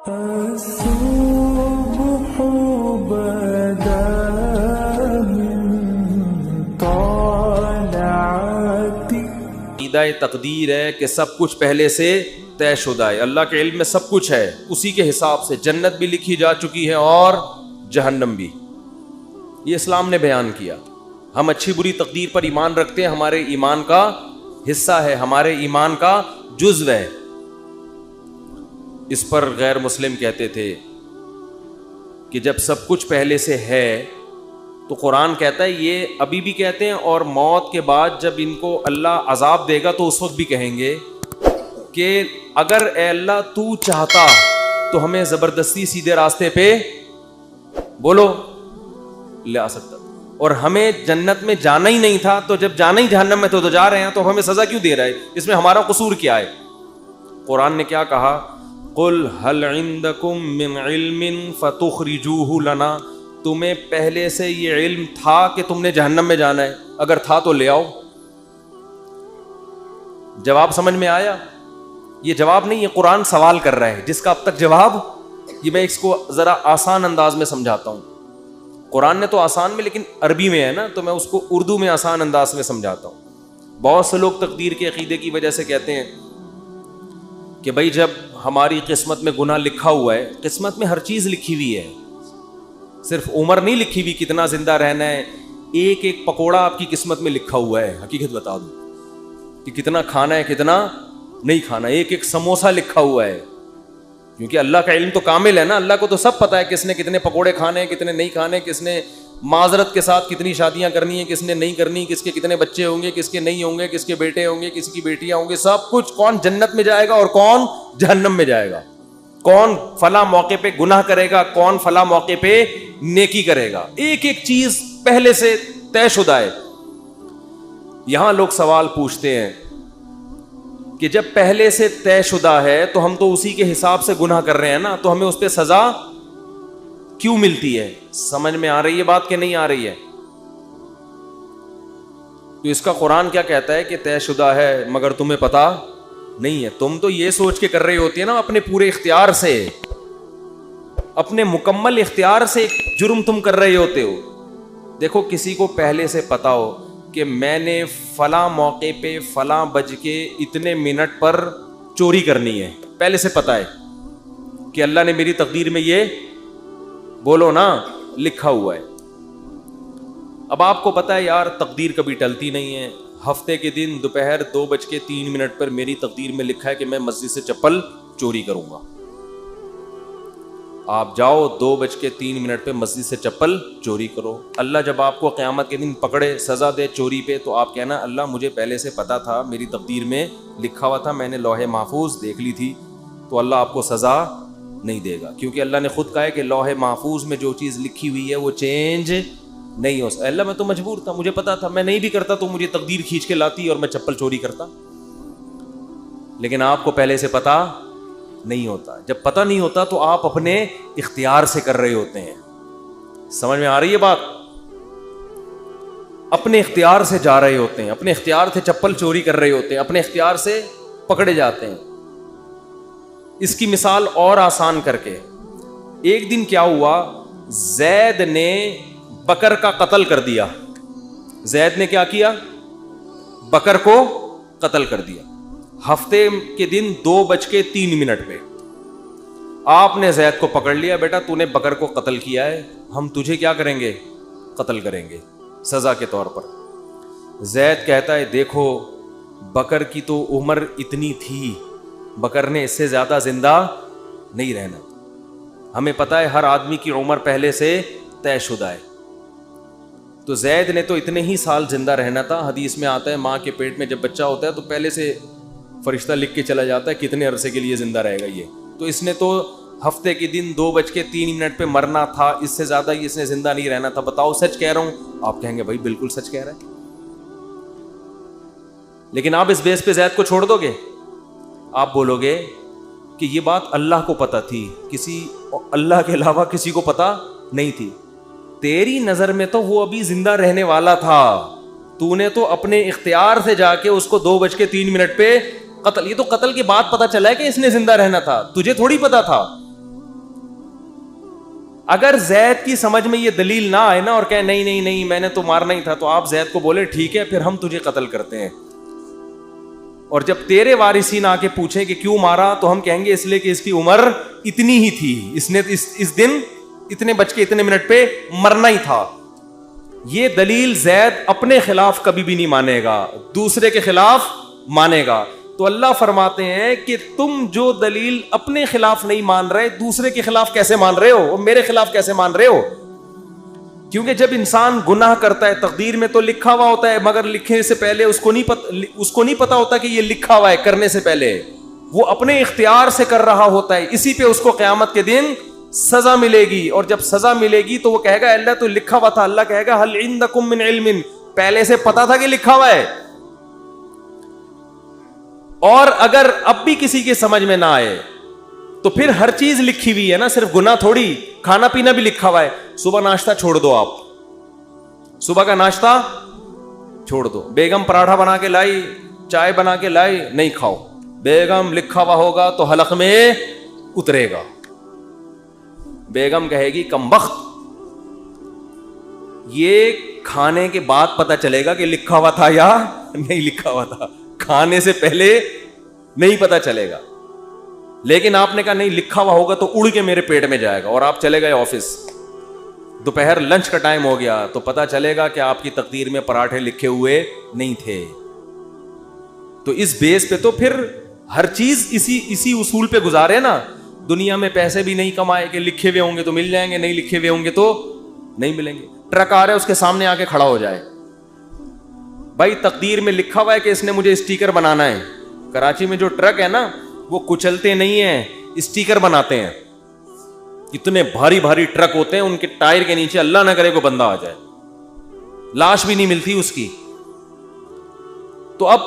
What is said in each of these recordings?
الصبح بدا من طالعتی. عقیدہ تقدیر ہے کہ سب کچھ پہلے سے طے شدہ ہے. اللہ کے علم میں سب کچھ ہے, اسی کے حساب سے جنت بھی لکھی جا چکی ہے اور جہنم بھی. یہ اسلام نے بیان کیا. ہم اچھی بری تقدیر پر ایمان رکھتے ہیں, ہمارے ایمان کا حصہ ہے, ہمارے ایمان کا جزو ہے. اس پر غیر مسلم کہتے تھے کہ جب سب کچھ پہلے سے ہے تو قرآن کہتا ہے, یہ ابھی بھی کہتے ہیں اور موت کے بعد جب ان کو اللہ عذاب دے گا تو اس وقت بھی کہیں گے کہ اگر اے اللہ تو چاہتا تو ہمیں زبردستی سیدھے راستے پہ بولو لے آ سکتا, اور ہمیں جنت میں جانا ہی نہیں تھا, تو جب جانا ہی جہنم میں تو جا رہے ہیں, تو ہمیں سزا کیوں دے رہا ہے؟ اس میں ہمارا قصور کیا ہے؟ قرآن نے کیا کہا, قل هل عندکم من علم فتخرجوه لنا. تمہیں پہلے سے یہ علم تھا کہ تم نے جہنم میں جانا ہے؟ اگر تھا تو لے آؤ. جواب سمجھ میں آیا؟ یہ جواب نہیں, یہ قرآن سوال کر رہا ہے جس کا اب تک جواب, یہ میں اس کو ذرا آسان انداز میں سمجھاتا ہوں. قرآن نے تو آسان میں, لیکن عربی میں ہے نا, تو میں اس کو اردو میں آسان انداز میں سمجھاتا ہوں. بہت سے لوگ تقدیر کے عقیدے کی وجہ سے کہتے ہیں کہ بھائی جب ہماری قسمت میں گناہ لکھا ہوا ہے, قسمت میں ہر چیز لکھی ہوئی ہے, صرف عمر نہیں لکھی ہوئی کتنا زندہ رہنا ہے, ایک ایک پکوڑا آپ کی قسمت میں لکھا ہوا ہے. حقیقت بتا دوں کہ کتنا کھانا ہے کتنا نہیں کھانا, ایک ایک سموسہ لکھا ہوا ہے, کیونکہ اللہ کا علم تو کامل ہے نا. اللہ کو تو سب پتا ہے کس نے کتنے پکوڑے کھانے ہیں کتنے نہیں کھانے, کس نے معذرت کے ساتھ کتنی شادیاں کرنی ہیں کس نے نہیں کرنی, کس کے کتنے بچے ہوں گے کس کے نہیں ہوں گے, کس کے بیٹے ہوں گے کس کی بیٹیاں ہوں گے, سب کچھ. کون جنت میں جائے گا اور کون جہنم میں جائے گا, کون فلاں موقع پہ گناہ کرے گا, کون فلاں موقع پہ نیکی کرے گا, ایک ایک چیز پہلے سے طے شدہ ہے. یہاں لوگ سوال پوچھتے ہیں کہ جب پہلے سے طے شدہ ہے تو ہم تو اسی کے حساب سے گناہ کر رہے ہیں نا, تو ہمیں اس پہ سزا کیوں ملتی ہے؟ سمجھ میں آ رہی ہے بات کہ نہیں آ رہی ہے؟ تو اس کا قرآن کیا کہتا ہے کہ طے شدہ ہے مگر تمہیں پتا نہیں ہے. تم تو یہ سوچ کے کر رہی ہوتی ہے نا اپنے پورے اختیار سے, اپنے مکمل اختیار سے ایک جرم تم کر رہے ہوتے ہو. دیکھو کسی کو پہلے سے پتا ہو کہ میں نے فلاں موقع پہ فلاں بج کے اتنے منٹ پر چوری کرنی ہے, پہلے سے پتا ہے کہ اللہ نے میری تقدیر میں یہ بولو نا لکھا ہوا ہے. اب آپ کو پتا ہے یار تقدیر کبھی ٹلتی نہیں ہے, ہفتے کے دن دوپہر 2:03 پر میری تقدیر میں لکھا ہے کہ میں مسجد سے چپل چوری کروں گا. آپ جاؤ 2:03 پہ مسجد سے چپل چوری کرو. اللہ جب آپ کو قیامت کے دن پکڑے سزا دے چوری پہ, تو آپ کہنا اللہ مجھے پہلے سے پتا تھا, میری تقدیر میں لکھا ہوا تھا, میں نے لوح محفوظ دیکھ لی تھی. تو اللہ آپ کو سزا نہیں دے گا, کیونکہ اللہ نے خود کہا ہے کہ لوح محفوظ میں جو چیز لکھی ہوئی ہے وہ چینج نہیں ہو سکتا. اللہ میں تو مجبور تھا, مجھے پتا تھا, میں نہیں بھی کرتا تو مجھے تقدیر کھینچ کے لاتی اور میں چپل چوری کرتا. لیکن آپ کو پہلے سے پتا نہیں ہوتا. جب پتا نہیں ہوتا تو آپ اپنے اختیار سے کر رہے ہوتے ہیں. سمجھ میں آ رہی ہے بات؟ اپنے اختیار سے جا رہے ہوتے ہیں, اپنے اختیار سے چپل چوری کر رہے ہوتے ہیں, اپنے اختیار سے پکڑے جاتے ہیں. اس کی مثال اور آسان کر کے, ایک دن کیا ہوا, زید نے بکر کا قتل کر دیا. زید نے کیا کیا؟ بکر کو قتل کر دیا. ہفتے کے دن 2:03 پہ آپ نے زید کو پکڑ لیا, بیٹا تو نے بکر کو قتل کیا ہے, ہم تجھے کیا کریں گے؟ قتل کریں گے سزا کے طور پر. زید کہتا ہے دیکھو بکر کی تو عمر اتنی تھی, بکر نے اس سے زیادہ زندہ نہیں رہنا. ہمیں پتا ہے ہر آدمی کی عمر پہلے سے طے شدہ ہے. تو زید نے تو اتنے ہی سال زندہ رہنا تھا. حدیث میں آتا ہے ماں کے پیٹ میں جب بچہ ہوتا ہے تو پہلے سے فرشتہ لکھ کے چلا جاتا ہے کتنے عرصے کے لیے زندہ رہے گا یہ. تو اس نے تو ہفتے کے دن 2:03 پہ مرنا تھا, اس سے زیادہ اس نے زندہ نہیں رہنا تھا. بتاؤ سچ کہہ رہا ہوں؟ آپ کہیں گے بھائی بالکل سچ کہہ رہا ہے. لیکن آپ اس بیس پہ زید کو چھوڑ دو گے؟ آپ بولو گے کہ یہ بات اللہ کو پتا تھی, کسی اللہ کے علاوہ کسی کو پتا نہیں تھی. تیری نظر میں تو وہ ابھی زندہ رہنے والا تھا, تو نے تو اپنے اختیار سے جا کے اس کو 2:03 پہ قتل. یہ تو قتل کے بعد پتا چلا ہے کہ اس نے زندہ رہنا تھا, تجھے تھوڑی پتا تھا. اگر زید کی سمجھ میں یہ دلیل نہ آئے نا اور کہے نہیں نہیں نہیں میں نے تو مارنا ہی تھا, تو آپ زید کو بولے ٹھیک ہے پھر ہم تجھے قتل کرتے ہیں. اور جب تیرے وارثین آ کے پوچھیں کہ کیوں مارا, تو ہم کہیں گے اس لیے کہ اس کی عمر اتنی ہی تھی, اس نے اس دن اتنے بج کے اتنے منٹ پہ مرنا ہی تھا. یہ دلیل زید اپنے خلاف کبھی بھی نہیں مانے گا, دوسرے کے خلاف مانے گا. تو اللہ فرماتے ہیں کہ تم جو دلیل اپنے خلاف نہیں مان رہے, دوسرے کے خلاف کیسے مان رہے ہو, میرے خلاف کیسے مان رہے ہو؟ کیونکہ جب انسان گناہ کرتا ہے تقدیر میں تو لکھا ہوا ہوتا ہے, مگر لکھنے سے پہلے اس کو نہیں پتا ہوتا کہ یہ لکھا ہوا ہے. کرنے سے پہلے وہ اپنے اختیار سے کر رہا ہوتا ہے, اسی پہ اس کو قیامت کے دن سزا ملے گی. اور جب سزا ملے گی تو وہ کہے گا اللہ تو لکھا ہوا تھا. اللہ کہے گا ہل عندکم من علم, پہلے سے پتا تھا کہ لکھا ہوا ہے. اور اگر اب بھی کسی کے سمجھ میں نہ آئے تو پھر ہر چیز لکھی ہوئی ہے نا, صرف گناہ تھوڑی, کھانا پینا بھی لکھا ہوا ہے. صبح ناشتہ چھوڑ دو, آپ صبح کا ناشتہ چھوڑ دو. بیگم پراٹھا بنا کے لائی, چائے بنا کے لائی, نہیں کھاؤ. بیگم لکھا ہوا ہوگا تو حلق میں اترے گا. بیگم کہے گی کم بخت, یہ کھانے کے بعد پتا چلے گا کہ لکھا ہوا تھا یا نہیں لکھا ہوا تھا, کھانے سے پہلے نہیں پتا چلے گا. لیکن آپ نے کہا نہیں لکھا ہوا ہوگا تو اڑ کے میرے پیٹ میں جائے گا, اور آپ چلے گئے آفس, دوپہر لنچ کا ٹائم ہو گیا تو پتا چلے گا کہ آپ کی تقدیر میں پراٹھے لکھے ہوئے نہیں تھے. تو اس بیس پہ تو پھر ہر چیز اسی اصول پہ گزارے نا. دنیا میں پیسے بھی نہیں کمائے کہ لکھے ہوئے ہوں گے تو مل جائیں گے, نہیں لکھے ہوئے ہوں گے تو نہیں ملیں گے. ٹرک آ رہا ہے اس کے سامنے آ کے کھڑا ہو جائے, بھائی تقدیر میں لکھا ہوا ہے کہ اس نے مجھے اسٹیکر بنانا ہے. کراچی میں جو ٹرک ہے نا وہ کچلتے نہیں ہیں, اسٹیکر بناتے ہیں. اتنے بھاری بھاری ٹرک ہوتے ہیں, ان کے ٹائر کے نیچے اللہ نہ کرے کوئی بندہ آ جائے, لاش بھی نہیں ملتی اس کی. تو اب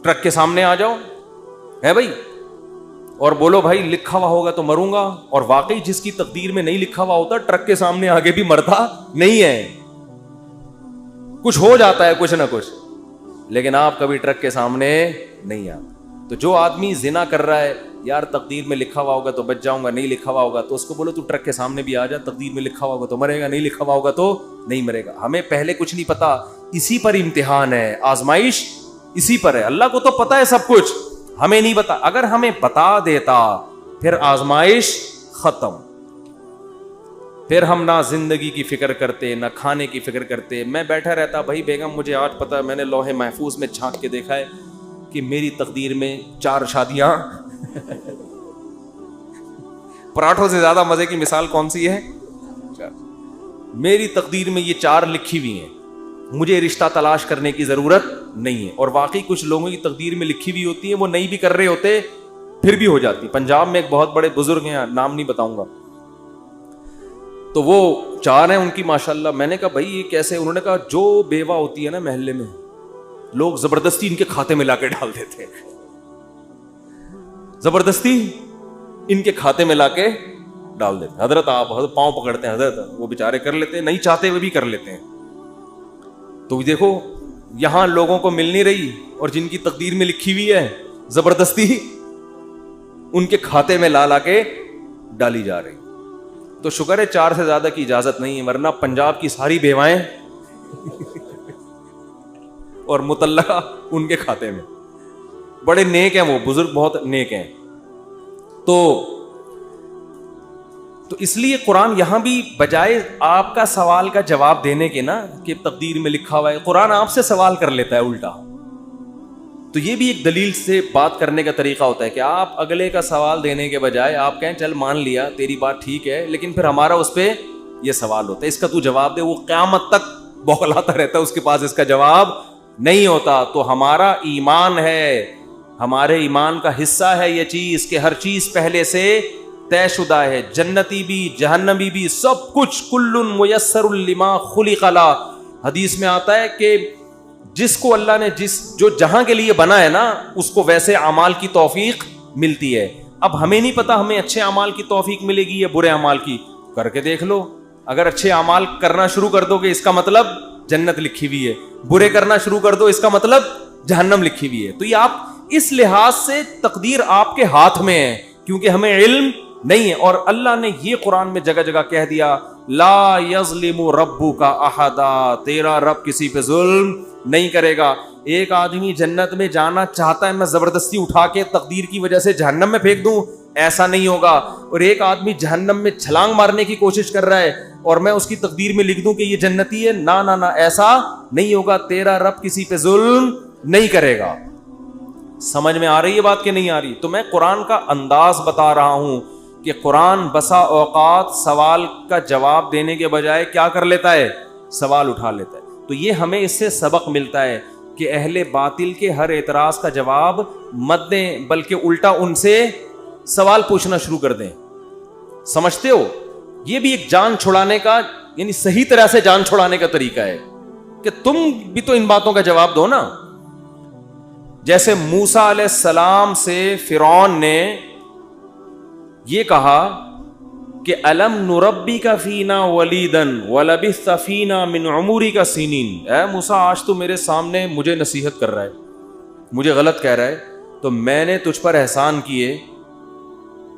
ٹرک کے سامنے آ جاؤ ہے بھائی, اور بولو بھائی لکھا ہوا ہوگا تو مروں گا. اور واقعی جس کی تقدیر میں نہیں لکھا ہوا ہوتا ٹرک کے سامنے آگے بھی مرتا نہیں ہے, کچھ ہو جاتا ہے کچھ نہ کچھ, لیکن آپ کبھی ٹرک کے سامنے نہیں آتے. تو جو آدمی زنا کر رہا ہے, یار تقدیر میں لکھا ہوا ہوگا تو بچ جاؤں گا, نہیں لکھا ہوا ہوگا تو اس کو بولو تو ٹرک کے سامنے بھی آ جا, تقدیر میں لکھا ہوا ہوگا تو مرے گا, نہیں لکھا ہوا ہوگا تو نہیں مرے گا. ہمیں پہلے کچھ نہیں پتا, اسی پر امتحان ہے, آزمائش اسی پر ہے. اللہ کو تو پتا ہے سب کچھ, ہمیں نہیں پتا. اگر ہمیں بتا دیتا پھر آزمائش ختم, پھر ہم نہ زندگی کی فکر کرتے نہ کھانے کی فکر کرتے. میں بیٹھا رہتا بھائی بیگم مجھے آج پتا, میں نے لوح محفوظ میں جھانک کے دیکھا ہے کہ میری تقدیر میں 4 شادیاں. پراٹھوں سے زیادہ مزے کی مثال کون سی ہے؟ میری تقدیر میں یہ 4 لکھی ہوئی ہیں, مجھے رشتہ تلاش کرنے کی ضرورت نہیں ہے. اور واقعی کچھ لوگوں کی تقدیر میں لکھی ہوئی ہوتی ہے, وہ نہیں بھی کر رہے ہوتے پھر بھی ہو جاتی. پنجاب میں ایک بہت بڑے بزرگ ہیں, نام نہیں بتاؤں گا, تو وہ 4 ہیں ان کی ماشاءاللہ. میں نے کہا بھائی یہ کیسے؟ انہوں نے کہا جو بیوہ ہوتی ہے نا محلے میں, لوگ زبردستی ان کے کھاتے میں لا کے ڈال دیتے ہیں, زبردستی ان کے کھاتے میں لا کے ڈال دیتے ہیں. حضرت آپ حضرت پاؤں پکڑتے ہیں, حضرت وہ بیچارے کر لیتے ہیں, نہیں چاہتے ہوئے بھی کر لیتے ہیں. تو دیکھو یہاں لوگوں کو مل نہیں رہی, اور جن کی تقدیر میں لکھی ہوئی ہے زبردستی ان کے کھاتے میں لا لا کے ڈالی جا رہی. تو شکر ہے 4 سے زیادہ کی اجازت نہیں ہے, ورنہ پنجاب کی ساری بیوائیں اور مطلقہ ان کے کھاتے میں. بڑے نیک ہیں وہ بزرگ, بہت نیک ہیں. تو اس لیے قرآن یہاں بھی بجائے آپ کا سوال کا جواب دینے کے نا کہ تقدیر میں لکھا ہوا ہے, قرآن آپ سے سوال کر لیتا ہے الٹا. تو یہ بھی ایک دلیل سے بات کرنے کا طریقہ ہوتا ہے کہ آپ اگلے کا سوال دینے کے بجائے آپ کہیں چل مان لیا تیری بات ٹھیک ہے, لیکن پھر ہمارا اس پہ یہ سوال ہوتا ہے, اس کا تو جواب دے. وہ قیامت تک بوکھلاتا رہتا ہے, اس کے پاس اس کا جواب نہیں ہوتا. تو ہمارا ایمان ہے, ہمارے ایمان کا حصہ ہے یہ چیز کہ ہر چیز پہلے سے طے شدہ ہے, جنتی بھی جہنمی بھی سب کچھ. کل میسر لما خلق لا, حدیث میں آتا ہے کہ جس کو اللہ نے جو جہاں کے لیے بنا ہے نا اس کو ویسے اعمال کی توفیق ملتی ہے. اب ہمیں نہیں پتا ہمیں اچھے اعمال کی توفیق ملے گی یا برے اعمال کی, کر کے دیکھ لو. اگر اچھے اعمال کرنا شروع کر دو گے اس کا مطلب جنت لکھی ہوئی ہے, برے کرنا شروع کر دو اس کا مطلب جہنم لکھی ہوئی ہے. تو یہ آپ اس لحاظ سے تقدیر آپ کے ہاتھ میں ہے, کیونکہ ہمیں علم نہیں ہے. اور اللہ نے یہ قرآن میں جگہ جگہ کہہ دیا لا یظلم ربک احدا, تیرا رب کسی پہ ظلم نہیں کرے گا. ایک آدمی جنت میں جانا چاہتا ہے, میں زبردستی اٹھا کے تقدیر کی وجہ سے جہنم میں پھینک دوں, ایسا نہیں ہوگا. اور ایک آدمی جہنم میں چھلانگ مارنے کی کوشش کر رہا ہے اور میں اس کی تقدیر میں لکھ دوں کہ یہ جنتی ہے, نہ نہ نہ, ایسا نہیں ہوگا. تیرا رب کسی پہ ظلم نہیں کرے گا. سمجھ میں آ رہی ہے بات کہ نہیں آ رہی؟ تو میں قرآن کا انداز بتا رہا ہوں کہ قرآن بسا اوقات سوال کا جواب دینے کے بجائے کیا کر لیتا ہے, سوال اٹھا لیتا ہے. تو یہ ہمیں اس سے سبق ملتا ہے کہ اہل باطل کے ہر اعتراض کا جواب مت دیں, بلکہ الٹا ان سے سوال پوچھنا شروع کر دیں. سمجھتے ہو؟ یہ بھی ایک جان چھڑانے کا, یعنی صحیح طرح سے جان چھڑانے کا طریقہ ہے کہ تم بھی تو ان باتوں کا جواب دو نا. جیسے موسیٰ علیہ السلام سے فرعون نے یہ کہا کہ الم نربی کا فینا ولیدن ولبثت فینا من عمرک سنین, اے موسیٰ آج تو میرے سامنے مجھے نصیحت کر رہا ہے, مجھے غلط کہہ رہا ہے, تو میں نے تجھ پر احسان کیے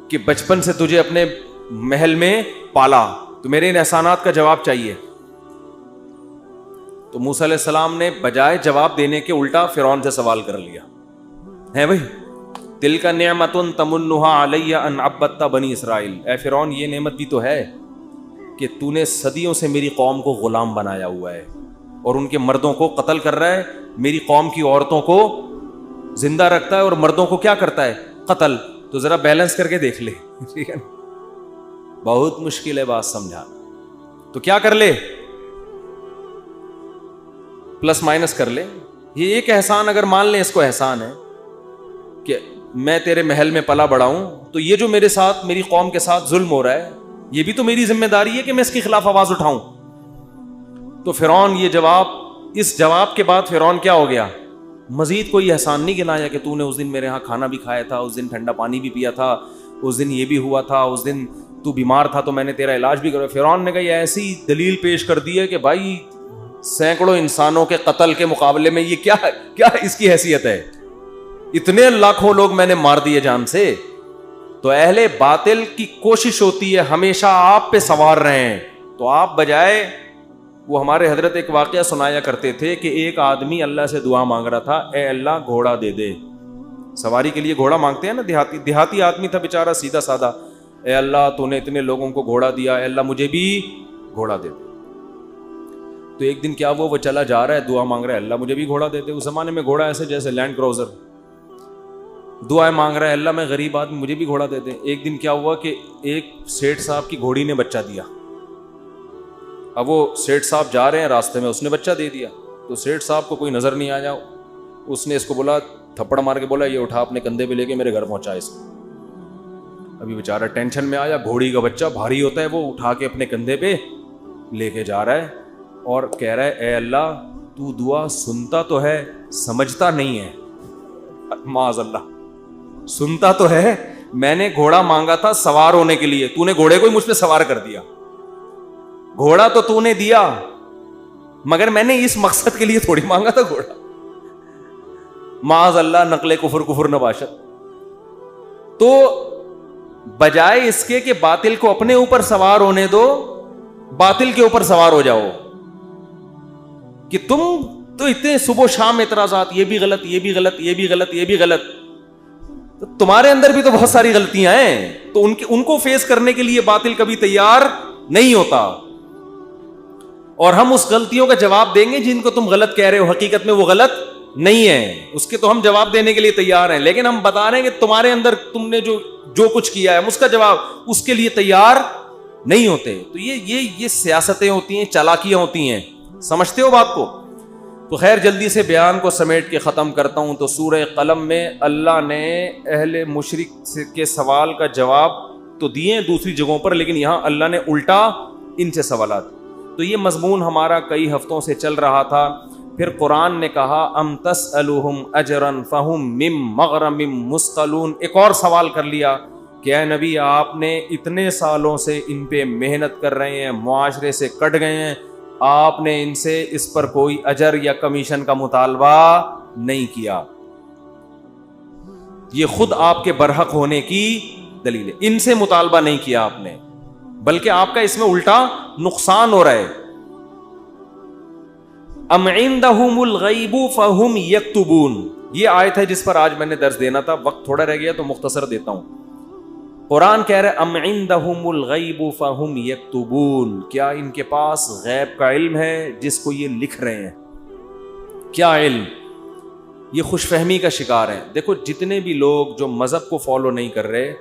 کہ بچپن سے تجھے اپنے محل میں پالا, تو میرے ان احسانات کا جواب چاہیے. تو موسیٰ علیہ السلام نے بجائے جواب دینے کے الٹا فرعون سے سوال کر لیا ہے بھائی, تلک نعمت تمنها علی ان عبدت بنی اسرائیل, اے فرعون یہ نعمت بھی تو ہے کہ تو نے صدیوں سے میری قوم کو غلام بنایا ہوا ہے اور ان کے مردوں کو قتل کر رہا ہے, میری قوم کی عورتوں کو زندہ رکھتا ہے اور مردوں کو کیا کرتا ہے, قتل. تو ذرا بیلنس کر کے دیکھ لے, ٹھیک ہے, بہت مشکل ہے بات سمجھانا. تو کیا کر لے, پلس مائنس کر لے. یہ ایک احسان اگر مان لیں اس کو احسان ہے کہ میں تیرے محل میں پلا بڑا ہوں, تو یہ جو میرے ساتھ میری قوم کے ساتھ ظلم ہو رہا ہے یہ بھی تو میری ذمہ داری ہے کہ میں اس کے خلاف آواز اٹھاؤں. تو فرعون یہ جواب, اس جواب کے بعد فرعون کیا ہو گیا, مزید کوئی احسان نہیں گنایا کہ تو نے اس دن میرے ہاں کھانا بھی کھایا تھا, اس دن ٹھنڈا پانی بھی پیا تھا, اس دن یہ بھی ہوا تھا, اس دن تو بیمار تھا تو میں نے تیرا علاج بھی کرا. فرعون نے کہا یہ ایسی دلیل پیش کر دی ہے کہ بھائی سینکڑوں انسانوں کے قتل کے مقابلے میں یہ کیا اس کی حیثیت ہے, اتنے لاکھوں لوگ میں نے مار دیے جان سے. تو اہل باطل کی کوشش ہوتی ہے ہمیشہ آپ پہ سوار رہے ہیں, تو آپ بجائے, وہ ہمارے حضرت ایک واقعہ سنایا کرتے تھے کہ ایک آدمی اللہ سے دعا مانگ رہا تھا, اے اللہ گھوڑا دے دے. سواری کے لیے گھوڑا مانگتے ہیں نا, دیہاتی آدمی تھا بیچارہ سیدھا سادہ, اے اللہ تو نے اتنے لوگوں کو گھوڑا دیا, اے اللہ مجھے بھی گھوڑا دے دے. تو ایک دن کیا وہ چلا جا رہا ہے, دعا مانگ رہا ہے اللہ مجھے بھی گھوڑا دے دے. اس زمانے میں گھوڑا ایسے جیسے لینڈ کروزر, دعائیں مانگ رہا ہے اللہ میں غریب آدمی مجھے بھی گھوڑا دے دے. ایک دن کیا ہوا کہ ایک سیٹھ صاحب کی گھوڑی نے بچہ دیا. اب وہ سیٹھ صاحب جا رہے ہیں راستے میں, اس نے بچہ دے دیا. تو سیٹھ صاحب کو کوئی نظر نہیں آیا, اس نے اس کو بولا, تھپڑ مار کے بولا یہ اٹھا اپنے کندھے پہ لے کے میرے گھر پہنچا اس کو. ابھی بیچارہ ٹینشن میں آیا, گھوڑی کا بچہ بھاری ہوتا ہے, وہ اٹھا کے اپنے کندھے پہ لے کے جا رہا ہے اور کہہ رہا ہے اے اللہ تو دعا سنتا تو ہے سمجھتا نہیں ہے. معاذ اللہ, سنتا تو ہے, میں نے گھوڑا مانگا تھا سوار ہونے کے لیے, تو نے گھوڑے کو ہی مجھ پہ سوار کر دیا. گھوڑا تو نے دیا مگر میں نے اس مقصد کے لیے تھوڑی مانگا تھا گھوڑا. معاذ اللہ, نقل کفر نباشت. تو بجائے اس کے باطل کو اپنے اوپر سوار ہونے دو, باطل کے اوپر سوار ہو جاؤ کہ تم تو اتنے صبح و شام اعتراضات, یہ بھی غلط, یہ بھی غلط, یہ بھی غلط, یہ بھی غلط. تو تمہارے اندر بھی تو بہت ساری غلطیاں ہیں, تو ان کو فیس کرنے کے لیے باطل کبھی تیار نہیں ہوتا. اور ہم اس غلطیوں کا جواب دیں گے جن کو تم غلط کہہ رہے ہو, حقیقت میں وہ غلط نہیں ہے, اس کے تو ہم جواب دینے کے لیے تیار ہیں. لیکن ہم بتا رہے ہیں کہ تمہارے اندر تم نے جو کچھ کیا ہے ہم اس کا جواب اس کے لیے تیار نہیں ہوتے. تو یہ سیاستیں ہوتی ہیں, چالاکیاں ہوتی ہیں. سمجھتے ہو بات کو؟ تو خیر جلدی سے بیان کو سمیٹ کے ختم کرتا ہوں. تو سورہ قلم میں اللہ نے اہل مشرک کے سوال کا جواب تو دیے دوسری جگہوں پر, لیکن یہاں اللہ نے الٹا ان سے سوالات. تو یہ مضمون ہمارا کئی ہفتوں سے چل رہا تھا. پھر قرآن نے کہا ام تسألہم اجرا فہم من مغرم مثقلون. ایک اور سوال کر لیا کہ اے نبی آپ نے اتنے سالوں سے ان پہ محنت کر رہے ہیں, معاشرے سے کٹ گئے ہیں, آپ نے ان سے اس پر کوئی اجر یا کمیشن کا مطالبہ نہیں کیا. یہ خود آپ کے برحق ہونے کی دلیل ہے. ان سے مطالبہ نہیں کیا آپ نے, بلکہ آپ کا اس میں الٹا نقصان ہو رہا ہے. ام عندہم الغیب فہم یکتبون, یہ آیت ہے جس پر آج میں نے درس دینا تھا, وقت تھوڑا رہ گیا تو مختصر دیتا ہوں. قرآن کہہ رہے ام عندہم الغیب فہم یکتبون, کیا ان کے پاس غیب کا علم ہے جس کو یہ لکھ رہے ہیں؟ کیا علم؟ یہ خوش فہمی کا شکار ہیں. دیکھو جتنے بھی لوگ جو مذہب کو فالو نہیں کر رہے,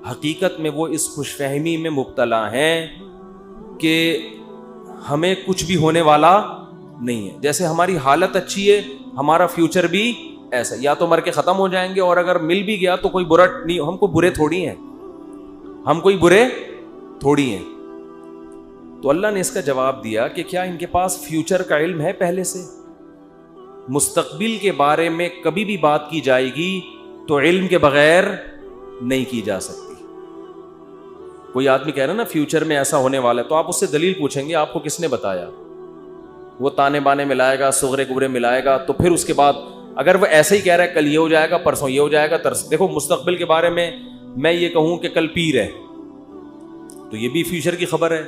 حقیقت میں وہ اس خوش فہمی میں مبتلا ہیں کہ ہمیں کچھ بھی ہونے والا نہیں ہے. جیسے ہماری حالت اچھی ہے, ہمارا فیوچر بھی ایسا, یا تو مر کے ختم ہو جائیں گے, اور اگر مل بھی گیا تو کوئی برا نہیں, ہم کو برے تھوڑی ہیں, ہم کوئی برے تھوڑی ہیں. تو اللہ نے اس کا جواب دیا کہ کیا ان کے پاس فیوچر کا علم ہے پہلے سے؟ مستقبل کے بارے میں کبھی بھی بات کی جائے گی تو علم کے بغیر نہیں کی جا سکتی. کوئی آدمی کہہ رہا نا فیوچر میں ایسا ہونے والا ہے, تو آپ اس سے دلیل پوچھیں گے آپ کو کس نے بتایا؟ وہ تانے بانے ملائے گا, صغرے کبرے ملائے گا, تو پھر اس کے بعد اگر وہ ایسا ہی کہہ رہا ہے کل یہ ہو جائے گا, پرسوں یہ ہو جائے گا, دیکھو مستقبل کے بارے میں میں یہ کہوں کہ کل پیر ہے تو یہ بھی فیوچر کی خبر ہے.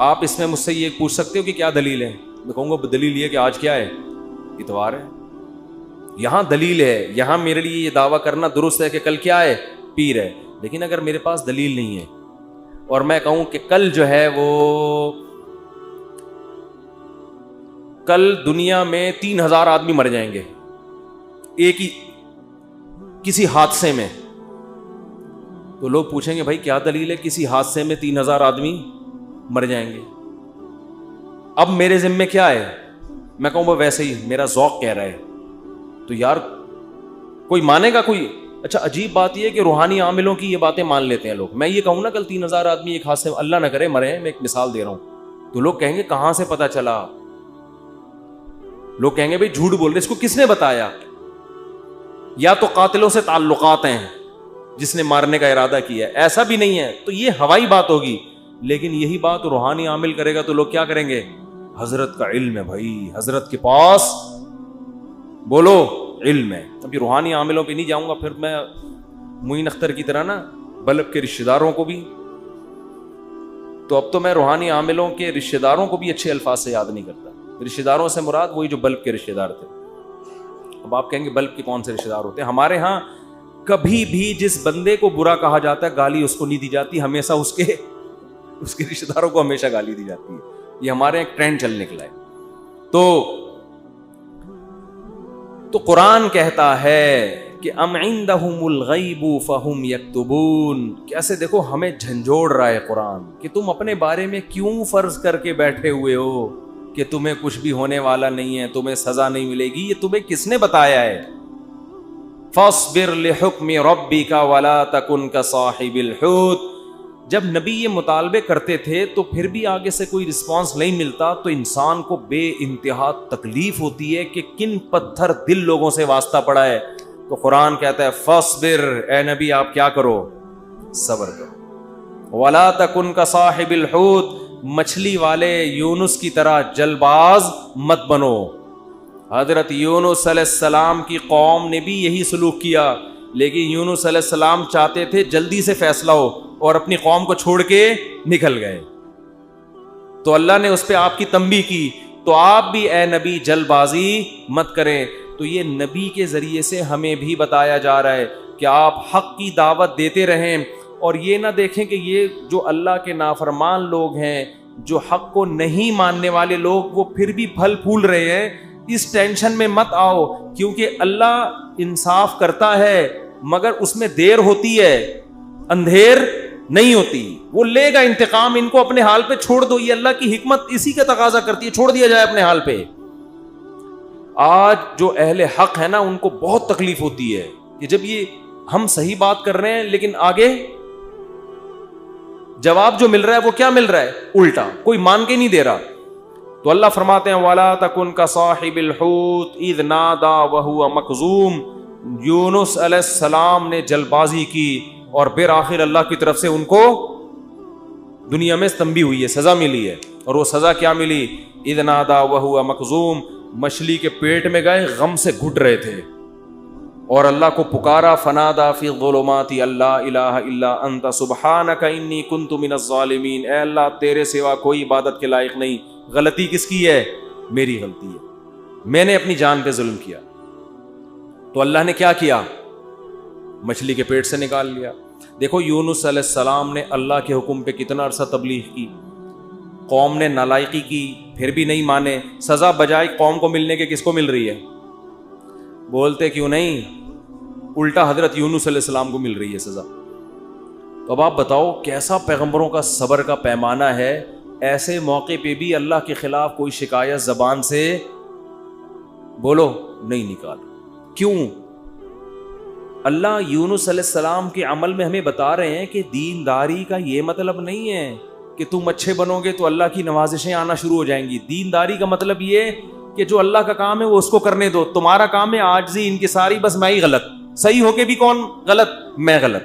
آپ اس میں مجھ سے یہ پوچھ سکتے ہو کہ کیا دلیل ہے؟ میں کہوں گا دلیل یہ کہ آج کیا ہے, اتوار ہے. یہاں دلیل ہے, یہاں میرے لیے یہ دعویٰ کرنا درست ہے کہ کل کیا ہے, پیر ہے. لیکن اگر میرے پاس دلیل نہیں ہے اور میں کہوں کہ کل جو ہے وہ کل دنیا میں 3000 آدمی مر جائیں گے ایک ہی کسی حادثے میں, تو لوگ پوچھیں گے بھائی کیا دلیل ہے کسی حادثے میں 3000 آدمی مر جائیں گے؟ اب میرے ذمے کیا ہے؟ میں کہوں وہ ویسے ہی میرا ذوق کہہ رہا ہے, تو یار کوئی مانے گا کوئی؟ اچھا عجیب بات یہ ہے کہ روحانی عاملوں کی یہ باتیں مان لیتے ہیں لوگ. میں یہ کہوں نا کل 3000 آدمی ایک حادثے میں, اللہ نہ کرے مرے ہیں, میں ایک مثال دے رہا ہوں, تو لوگ کہیں گے کہاں سے پتا چلا؟ لوگ کہیں گے بھائی جھوٹ بول رہے, اس کو کس نے بتایا؟ یا تو قاتلوں سے تعلقات ہیں جس نے مارنے کا ارادہ کیا ہے, ایسا بھی نہیں ہے تو یہ ہوائی بات ہوگی. لیکن یہی بات روحانی عامل کرے گا تو لوگ کیا کریں گے؟ حضرت کا علم ہے بھائی, حضرت کے پاس بولو علم ہے. ابھی روحانی عاملوں پہ نہیں جاؤں گا, پھر میں معین اختر کی طرح نا بلب کے رشتہ داروں کو بھی, تو اب تو میں روحانی عاملوں کے رشتہ داروں کو بھی اچھے الفاظ سے یاد نہیں کرتا. رشتہ داروں سے مراد وہی جو بلب کے رشتہ دار تھے. اب آپ کہیں گے بلب کے کون سے رشتہ دار ہوتے ہیں؟ ہمارے ہاں کبھی بھی جس بندے کو برا کہا جاتا ہے گالی اس کو نہیں دی جاتی, ہمیشہ اس کے رشتہ داروں کو ہمیشہ گالی دی جاتی ہے. یہ ہمارے ایک ٹرینڈ چل نکلا ہے. تو قرآن کہتا ہے کہ ام عندہم الغیب فہم یکتبون. کیسے دیکھو ہمیں جھنجھوڑ رہا ہے قرآن کہ تم اپنے بارے میں کیوں فرض کر کے بیٹھے ہوئے ہو کہ تمہیں کچھ بھی ہونے والا نہیں ہے, تمہیں سزا نہیں ملے گی. یہ تمہیں کس نے بتایا ہے؟ فاصبر لحکم ربک ولا تکن کصاحب الحوت. جب نبی یہ مطالبے کرتے تھے تو پھر بھی آگے سے کوئی رسپانس نہیں ملتا تو انسان کو بے انتہا تکلیف ہوتی ہے کہ کن پتھر دل لوگوں سے واسطہ پڑا ہے. تو قرآن کہتا ہے فاصبر, اے نبی آپ کیا کرو؟ صبر کرو. ولا تکن کصاحب الحوت, مچھلی والے یونس کی طرح جل باز مت بنو. حضرت یونس علیہ السلام کی قوم نے بھی یہی سلوک کیا, لیکن یونس علیہ السلام چاہتے تھے جلدی سے فیصلہ ہو اور اپنی قوم کو چھوڑ کے نکل گئے. تو اللہ نے اس پہ آپ کی تنبیہ کی, تو آپ بھی اے نبی جلد بازی مت کریں. تو یہ نبی کے ذریعے سے ہمیں بھی بتایا جا رہا ہے کہ آپ حق کی دعوت دیتے رہیں, اور یہ نہ دیکھیں کہ یہ جو اللہ کے نافرمان لوگ ہیں, جو حق کو نہیں ماننے والے لوگ, وہ پھر بھی پھل پھول رہے ہیں. اس ٹینشن میں مت آؤ, کیونکہ اللہ انصاف کرتا ہے مگر اس میں دیر ہوتی ہے, اندھیر نہیں ہوتی. وہ لے گا انتقام, ان کو اپنے حال پہ چھوڑ دو. یہ اللہ کی حکمت اسی کا تقاضا کرتی ہے, چھوڑ دیا جائے اپنے حال پہ. آج جو اہل حق ہے نا ان کو بہت تکلیف ہوتی ہے کہ جب یہ ہم صحیح بات کر رہے ہیں لیکن آگے جواب جو مل رہا ہے وہ کیا مل رہا ہے؟ الٹا, کوئی مان کے نہیں دے رہا. تو اللہ فرماتے ہیں وَلَا تَكُنْ كَصَاحِبِ الْحُوتِ إِذْ نَادَى وَهُوَ مَكْظُومٌ. یونس علیہ السلام نے جلد بازی کی اور بالآخر اللہ کی طرف سے ان کو دنیا میں تنبیہ ہوئی ہے, سزا ملی ہے. اور وہ سزا کیا ملی؟ اذ نادا وہو مکظوم, مچھلی کے پیٹ میں گئے, غم سے گھٹ رہے تھے اور اللہ کو پکارا، فنادا فی الظلمات اللہ الہ الا انت سبحانک انی کنت من الظالمین، اے اللہ تیرے سوا کوئی عبادت کے لائق نہیں۔ غلطی کس کی ہے؟ میری غلطی ہے، میں نے اپنی جان پہ ظلم کیا۔ تو اللہ نے کیا کیا؟ مچھلی کے پیٹ سے نکال لیا۔ دیکھو یونس علیہ السلام نے اللہ کے حکم پہ کتنا عرصہ تبلیغ کی، قوم نے نالائقی کی، پھر بھی نہیں مانے۔ سزا بجائے قوم کو ملنے کے کس کو مل رہی ہے؟ بولتے کیوں نہیں؟ الٹا حضرت یونس علیہ السلام کو مل رہی ہے سزا۔ تو اب آپ بتاؤ کیسا پیغمبروں کا صبر کا پیمانہ ہے، ایسے موقع پہ بھی اللہ کے خلاف کوئی شکایت زبان سے بولو نہیں نکال۔ کیوں؟ اللہ یونس علیہ السلام کے عمل میں ہمیں بتا رہے ہیں کہ دینداری کا یہ مطلب نہیں ہے کہ تم اچھے بنو گے تو اللہ کی نوازشیں آنا شروع ہو جائیں گی۔ دینداری کا مطلب یہ کہ جو اللہ کا کام ہے وہ اس کو کرنے دو، تمہارا کام ہے عاجزی انکساری، بس میں ہی غلط، صحیح ہو کے بھی کون غلط؟ میں غلط۔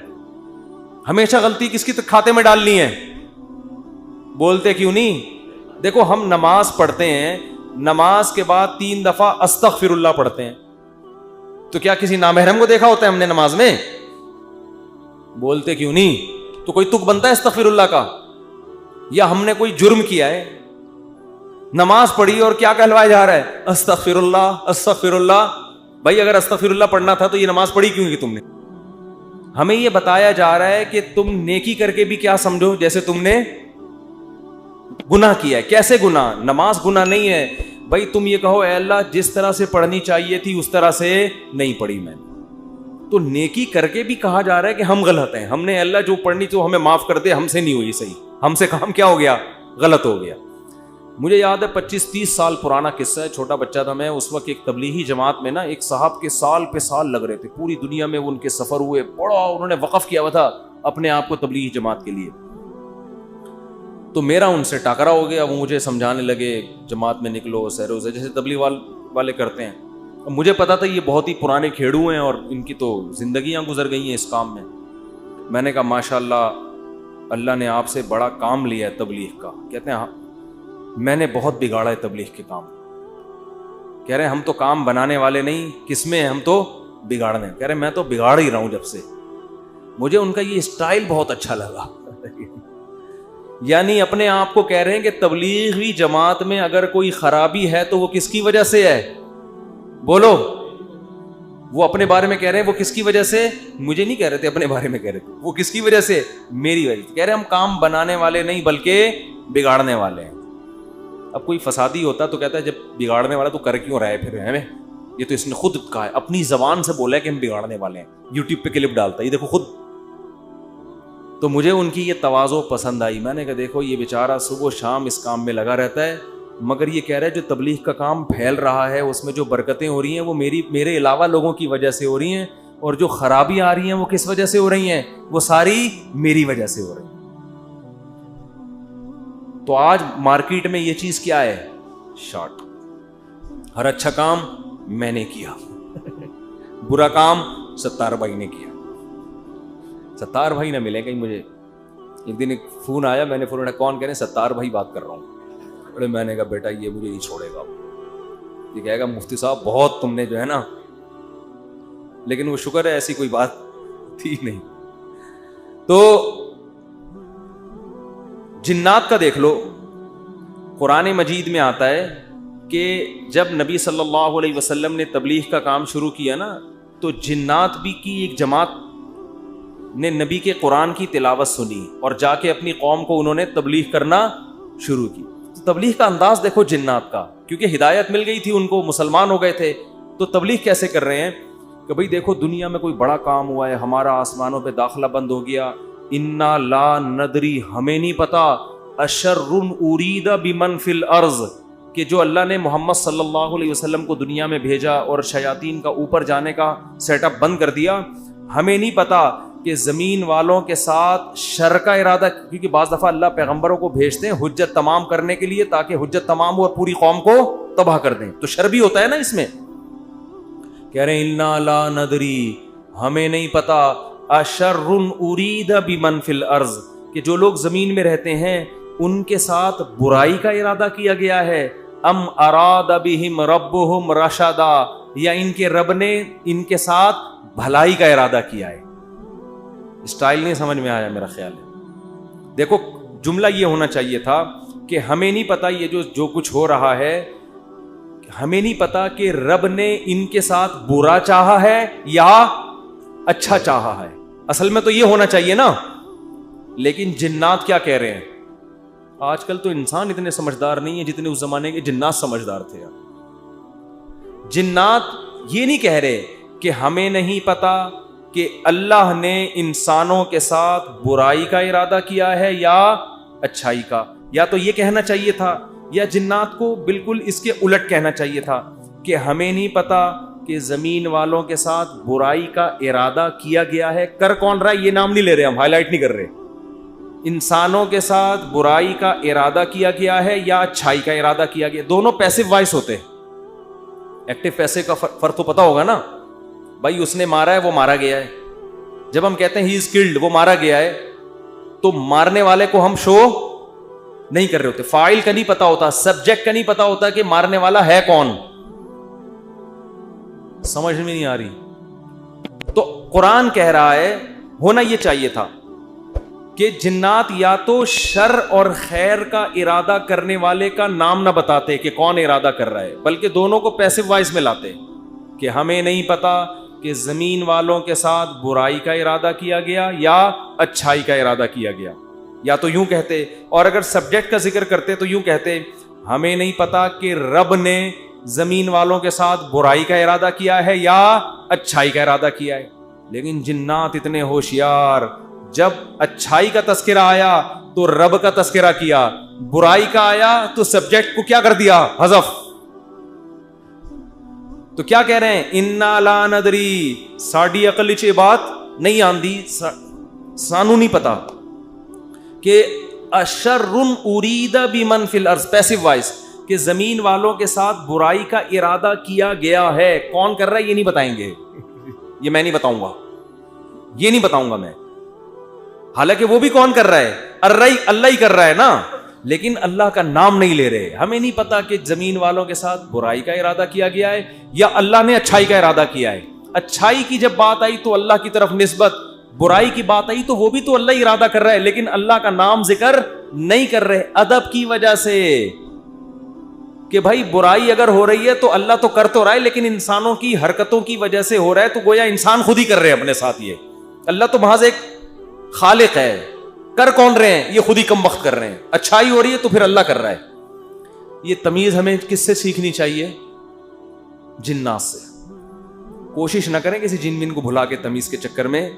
ہمیشہ غلطی کس کی کھاتے میں ڈالنی ہے؟ بولتے کیوں نہیں؟ دیکھو ہم نماز پڑھتے ہیں، نماز کے بعد 3 دفعہ استغفر اللہ پڑھتے ہیں، تو کیا کسی نامحرم کو دیکھا ہوتا ہے ہم نے نماز میں؟ بولتے کیوں نہیں؟ تو کوئی تک بنتا ہے استغفر اللہ کا؟ یا ہم نے کوئی جرم کیا ہے، نماز پڑھی اور کیا کہلوایا جا رہا ہے؟ استغفر اللہ استغفر اللہ۔ بھائی اگر استغفر اللہ پڑھنا تھا تو یہ نماز پڑھی کیوں کی تم نے؟ ہمیں یہ بتایا جا رہا ہے کہ تم نیکی کر کے بھی کیا سمجھو جیسے تم نے گناہ کیا ہے۔ کیسے گناہ؟ نماز گناہ نہیں ہے بھائی، تم یہ کہو اے اللہ جس طرح سے پڑھنی چاہیے تھی اس طرح سے نہیں پڑھی میں نے، تو نیکی کر کے بھی کہا جا رہا ہے کہ ہم غلط ہیں، ہم نے اللہ جو پڑھنی تو ہمیں معاف کر دے، ہم سے نہیں ہوئی صحیح، ہم سے کام کیا ہو گیا؟ غلط ہو گیا۔ مجھے یاد ہے 25-30 سال پرانا قصہ ہے، چھوٹا بچہ تھا میں اس وقت، ایک تبلیغی جماعت میں نا ایک صاحب کے سال پہ سال لگ رہے تھے، پوری دنیا میں وہ ان کے سفر ہوئے، بڑا انہوں نے وقف کیا ہوا تھا اپنے آپ کو تبلیغی جماعت کے لیے۔ تو میرا ان سے ٹاکرا ہو گیا، وہ مجھے سمجھانے لگے جماعت میں نکلو سیرو سے، جیسے تبلیغ والے کرتے ہیں۔ مجھے پتا تھا یہ بہت ہی پرانے کھیڑو ہیں اور ان کی تو زندگیاں گزر گئی ہیں اس کام میں۔ میں نے کہا ماشاءاللہ اللہ نے آپ سے بڑا کام لیا ہے تبلیغ کا۔ کہتے ہیں ہاں میں نے بہت بگاڑا ہے تبلیغ کے کام۔ کہہ رہے ہم تو کام بنانے والے نہیں، کس میں ہم تو بگاڑنے۔ کہہ رہے میں تو بگاڑ ہی رہا ہوں جب سے۔ مجھے ان کا یہ اسٹائل بہت اچھا لگا یعنی اپنے آپ کو کہہ رہے ہیں کہ تبلیغی جماعت میں اگر کوئی خرابی ہے تو وہ کس کی وجہ سے ہے؟ بولو۔ وہ اپنے بارے میں کہہ رہے ہیں وہ کس کی وجہ سے؟ مجھے نہیں کہہ رہے تھے، اپنے بارے میں کہہ رہے تھے وہ کس کی وجہ سے؟ میری وجہ سے۔ کہہ رہے ہم کام بنانے والے نہیں بلکہ بگاڑنے والے ہیں۔ اب کوئی فسادی ہوتا تو کہتا ہے جب بگاڑنے والا تو کر کیوں رہا ہے پھر ہمیں؟ یہ تو اس نے خود کہا ہے، اپنی زبان سے بولا ہے کہ ہم بگاڑنے والے ہیں، یوٹیوب پہ کلپ ڈالتا ہے، یہ دیکھو خود۔ تو مجھے ان کی یہ تواضع پسند آئی۔ میں نے کہا دیکھو یہ بیچارہ صبح و شام اس کام میں لگا رہتا ہے، مگر یہ کہہ رہا ہے جو تبلیغ کا کام پھیل رہا ہے اس میں جو برکتیں ہو رہی ہیں وہ میرے علاوہ لوگوں کی وجہ سے ہو رہی ہیں، اور جو خرابی آ رہی ہیں وہ کس وجہ سے ہو رہی ہیں؟ وہ ساری میری وجہ سے ہو رہی ہیں۔ تو آج مارکیٹ میں یہ چیز کیا ہے؟ شارٹ۔ ہر اچھا کام میں نے کیا، برا کام ستار بھائی نے کیا۔ ستار بھائی نہ ملے کہیں مجھے۔ ایک دن ایک فون آیا، میں نے فون اٹھایا، کون؟ کہہ رہے ستار بھائی بات کر رہا ہوں۔ میں نے کہا بیٹا یہ مجھے نہیں چھوڑے گا، یہ کہے گا مفتی صاحب بہت تم نے جو ہے نا، لیکن وہ شکر ہے ایسی کوئی بات تھی نہیں۔ تو جنات کا دیکھ لو، قرآن مجید میں آتا ہے کہ جب نبی صلی اللہ علیہ وسلم نے تبلیغ کا کام شروع کیا نا تو جنات بھی کی ایک جماعت نے نبی کے قرآن کی تلاوت سنی اور جا کے اپنی قوم کو انہوں نے تبلیغ کرنا شروع کی۔ تبلیغ کا انداز دیکھو جنات کا، کیونکہ ہدایت مل گئی تھی ان کو، مسلمان ہو گئے تھے، تو تبلیغ کیسے کر رہے ہیں کہ بھئی دیکھو دنیا میں کوئی بڑا کام ہوا ہے، ہمارا آسمانوں پہ داخلہ بند ہو گیا، انا لا ندری، ہمیں نہیں پتا، اشر ارید بمن فی الارض، کہ جو اللہ نے محمد صلی اللہ علیہ وسلم کو دنیا میں بھیجا اور شیاطین کا اوپر جانے کا سیٹ اپ بند کر دیا، ہمیں نہیں پتا کہ زمین والوں کے ساتھ شر کا ارادہ، کیونکہ بعض دفعہ اللہ پیغمبروں کو بھیجتے ہیں حجت تمام کرنے کے لیے تاکہ حجت تمام ہو اور پوری قوم کو تباہ کر دیں، تو شر بھی ہوتا ہے نا اس میں۔ کہہ رہے ہیں انا لا ندری، ہمیں نہیں پتا، اشر ارید بمن فی الارض، کہ جو لوگ زمین میں رہتے ہیں ان کے ساتھ برائی کا ارادہ کیا گیا ہے، ام اراد بہم ربہم رشدا، یا ان کے رب نے ان کے ساتھ بھلائی کا ارادہ کیا ہے. اسٹائل نہیں سمجھ میں آیا میرا خیال ہے. دیکھو جملہ یہ ہونا چاہیے تھا کہ ہمیں نہیں پتا یہ جو کچھ ہو رہا ہے, ہمیں نہیں پتا کہ رب نے ان کے ساتھ برا چاہا ہے یا اچھا چاہا ہے. اصل میں تو یہ ہونا چاہیے نا. لیکن جنات کیا کہہ رہے ہیں؟ آج کل تو انسان اتنے سمجھدار نہیں ہے جتنے اس زمانے کے جنات سمجھدار تھے. جنات یہ نہیں کہہ رہے کہ ہمیں نہیں پتا کہ اللہ نے انسانوں کے ساتھ برائی کا ارادہ کیا ہے یا اچھائی کا. یا تو یہ کہنا چاہیے تھا, یا جنات کو بالکل اس کے الٹ کہنا چاہیے تھا کہ ہمیں نہیں پتا کہ زمین والوں کے ساتھ برائی کا ارادہ کیا گیا ہے. کر کون رہا ہے یہ نام نہیں لے رہے, ہم ہائی لائٹ نہیں کر رہے. انسانوں کے ساتھ برائی کا ارادہ کیا گیا ہے یا اچھائی کا ارادہ کیا گیا. دونوں پیسو وائس ہوتے ہیں. ایکٹیو پیسے کا فرق تو پتا ہوگا نا. بھائی اس نے مارا ہے, وہ مارا گیا ہے. جب ہم کہتے ہیں ہی از کلڈ, وہ مارا گیا ہے, تو مارنے والے کو ہم شو نہیں کر رہے ہوتے. فاعل کا نہیں پتا ہوتا, سبجیکٹ کا نہیں پتا ہوتا کہ مارنے والا ہے کون. سمجھ میں نہیں آ رہی. تو قرآن کہہ رہا ہے ہونا یہ چاہیے تھا کہ جنات یا تو شر اور خیر کا ارادہ کرنے والے کا نام نہ بتاتے کہ کون ارادہ کر رہا ہے, بلکہ دونوں کو پیسو وائس میں لاتے کہ ہمیں نہیں پتا کہ زمین والوں کے ساتھ برائی کا ارادہ کیا گیا یا اچھائی کا ارادہ کیا گیا. یا تو یوں کہتے, اور اگر سبجیکٹ کا ذکر کرتے تو یوں کہتے ہمیں نہیں پتا کہ رب نے زمین والوں کے ساتھ برائی کا ارادہ کیا ہے یا اچھائی کا ارادہ کیا ہے. لیکن جنات اتنے ہوشیار, جب اچھائی کا تذکرہ آیا تو رب کا تذکرہ کیا, برائی کا آیا تو سبجیکٹ کو کیا کر دیا, حذف. تو کیا کہہ رہے ہیں, انا لا ندری, ساڈی عقل چ بات نہیں آندی, سانو نہیں پتا کہ اشر ارید بمن فی الارض, پیسو وائس, کہ زمین والوں کے ساتھ برائی کا ارادہ کیا گیا ہے. کون کر رہا ہے یہ نہیں بتائیں گے, یہ میں نہیں بتاؤں گا, یہ نہیں بتاؤں گا میں. حالانکہ وہ بھی کون کر رہا ہے, اللہ ہی کر رہا ہے نا, لیکن اللہ کا نام نہیں لے رہے. ہمیں نہیں پتا کہ زمین والوں کے ساتھ برائی کا ارادہ کیا گیا ہے یا اللہ نے اچھائی کا ارادہ کیا ہے. اچھائی کی جب بات آئی تو اللہ کی طرف نسبت, برائی کی بات آئی تو وہ بھی تو اللہ ہی ارادہ کر رہا ہے, لیکن اللہ کا نام ذکر نہیں کر رہے. ادب کی وجہ سے کہ بھائی برائی اگر ہو رہی ہے تو اللہ تو کر تو رہا ہے, لیکن انسانوں کی حرکتوں کی وجہ سے ہو رہا ہے, تو گویا انسان خود ہی کر رہے ہیں اپنے ساتھ. یہ اللہ تو محض ایک خالق ہے, کر کون رہے ہیں, یہ خود ہی کم وقت کر رہے ہیں. اچھائی ہو رہی ہے تو پھر اللہ کر رہا ہے. یہ تمیز ہمیں کس سے سیکھنی چاہیے, جنات سے. کوشش نہ کریں کسی جن بن کو بھلا کے تمیز کے چکر میں,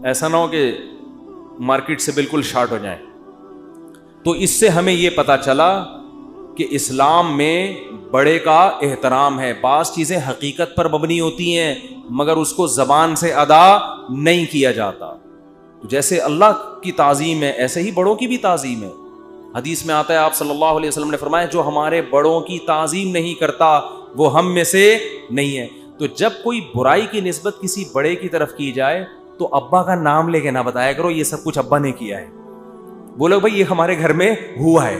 ایسا نہ ہو کہ مارکیٹ سے بالکل شارٹ ہو جائیں. تو اس سے ہمیں یہ پتا چلا کہ اسلام میں بڑے کا احترام ہے. بعض چیزیں حقیقت پر مبنی ہوتی ہیں مگر اس کو زبان سے ادا نہیں کیا جاتا. جیسے اللہ کی تعظیم ہے ایسے ہی بڑوں کی بھی تعظیم ہے. حدیث میں آتا ہے, آپ صلی اللہ علیہ وسلم نے فرمایا, جو ہمارے بڑوں کی تعظیم نہیں کرتا وہ ہم میں سے نہیں ہے. تو جب کوئی برائی کی نسبت کسی بڑے کی طرف کی جائے تو ابا کا نام لے کے نہ بتایا کرو یہ سب کچھ ابا نے کیا ہے. بولو بھائی یہ ہمارے گھر میں ہوا ہے,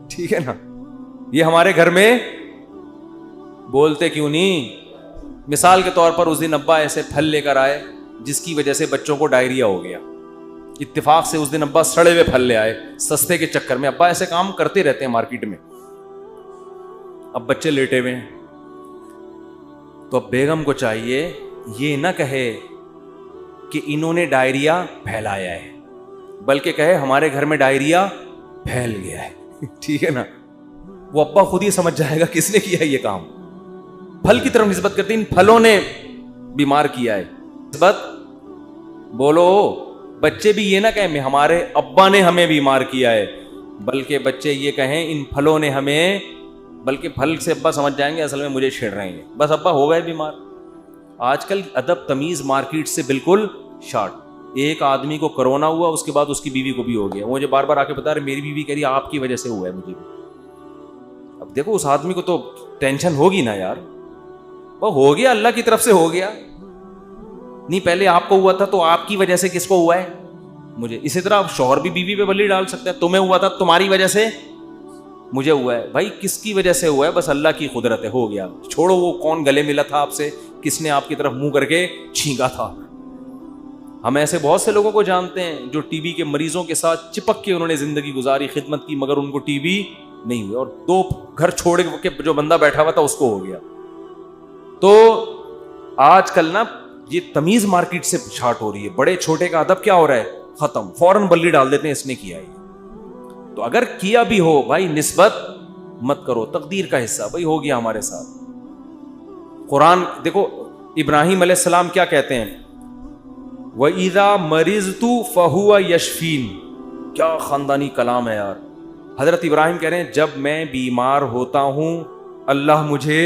ٹھیک ہے نا, یہ ہمارے گھر میں. بولتے کیوں نہیں؟ مثال کے طور پر اس دن ابا ایسے پھل لے کر آئے جس کی وجہ سے بچوں کو ڈائریا ہو گیا. اتفاق سے اس دن ابا سڑے ہوئے پھل لے آئے سستے کے چکر میں. ابا ایسے کام کرتے رہتے ہیں مارکیٹ میں. اب بچے لیٹے ہوئے ہیں تو اب بیگم کو چاہیے یہ نہ کہے کہ انہوں نے ڈائریا پھیلایا ہے, بلکہ کہے ہمارے گھر میں ڈائریا پھیل گیا ہے. ٹھیک ہے نا, وہ ابا خود ہی سمجھ جائے گا کس نے کیا یہ کام. پھل کی طرف نسبت کرتے ہیں, ان پھلوں نے بیمار کیا ہے. نسبت بولو, بچے بھی یہ نہ کہیں ہمارے ابا نے ہمیں بیمار کیا ہے, بلکہ بچے یہ کہیں ان پھلوں نے ہمیں, بلکہ پھل سے ابا سمجھ جائیں گے اصل میں مجھے چھیڑ رہے ہیں, بس ابا ہو گئے بیمار. آج کل ادب تمیز مارکیٹ سے بالکل شارٹ. ایک آدمی کو کرونا ہوا, اس کے بعد اس کی بیوی کو بھی ہو گیا. مجھے بار بار آ کے بتا رہے میری بیوی کہہ رہی آپ کی وجہ سے ہوا ہے مجھے بھی. اب دیکھو اس آدمی کو تو ٹینشن ہوگی نا یار, وہ ہو گیا اللہ کی طرف سے ہو گیا, نہیں پہلے آپ کو ہوا تھا تو آپ کی وجہ سے کس کو ہوا ہے, مجھے. اسی طرح شوہر بھی بیوی پہ بلی ڈال سکتا ہے, تمہیں ہوا تھا تمہاری وجہ سے مجھے ہوا ہے. بھائی کس کی وجہ سے ہوا ہے, بس اللہ کی قدرت ہے, ہو گیا. چھوڑو وہ کون گلے ملا تھا آپ سے, کس نے آپ کی طرف منہ کر کے چھینکا تھا. ہم ایسے بہت سے لوگوں کو جانتے ہیں جو ٹی بی کے مریضوں کے ساتھ چپک کے انہوں نے زندگی گزاری, خدمت کی, مگر ان کو ٹی بی نہیں ہوئی, اور 2 گھر چھوڑ کے جو بندہ بیٹھا ہوا تھا اس کو ہو گیا. تو آج کل نا یہ تمیز مارکیٹ سے چھاٹ ہو رہی ہے, بڑے چھوٹے کا ادب کیا ہو رہا ہے, ختم, فوراً بلی ڈال دیتے ہیں اس نے کیا ہے. تو اگر کیا بھی ہو بھائی نسبت مت کرو, تقدیر کا حصہ بھائی ہو گیا ہمارے ساتھ. قرآن دیکھو ابراہیم علیہ السلام کیا کہتے ہیں, وَإِذَا مَرِضْتُ فَهُوَ يَشْفِينِ. کیا خاندانی کلام ہے یار. حضرت ابراہیم کہہ رہے ہیں جب میں بیمار ہوتا ہوں اللہ مجھے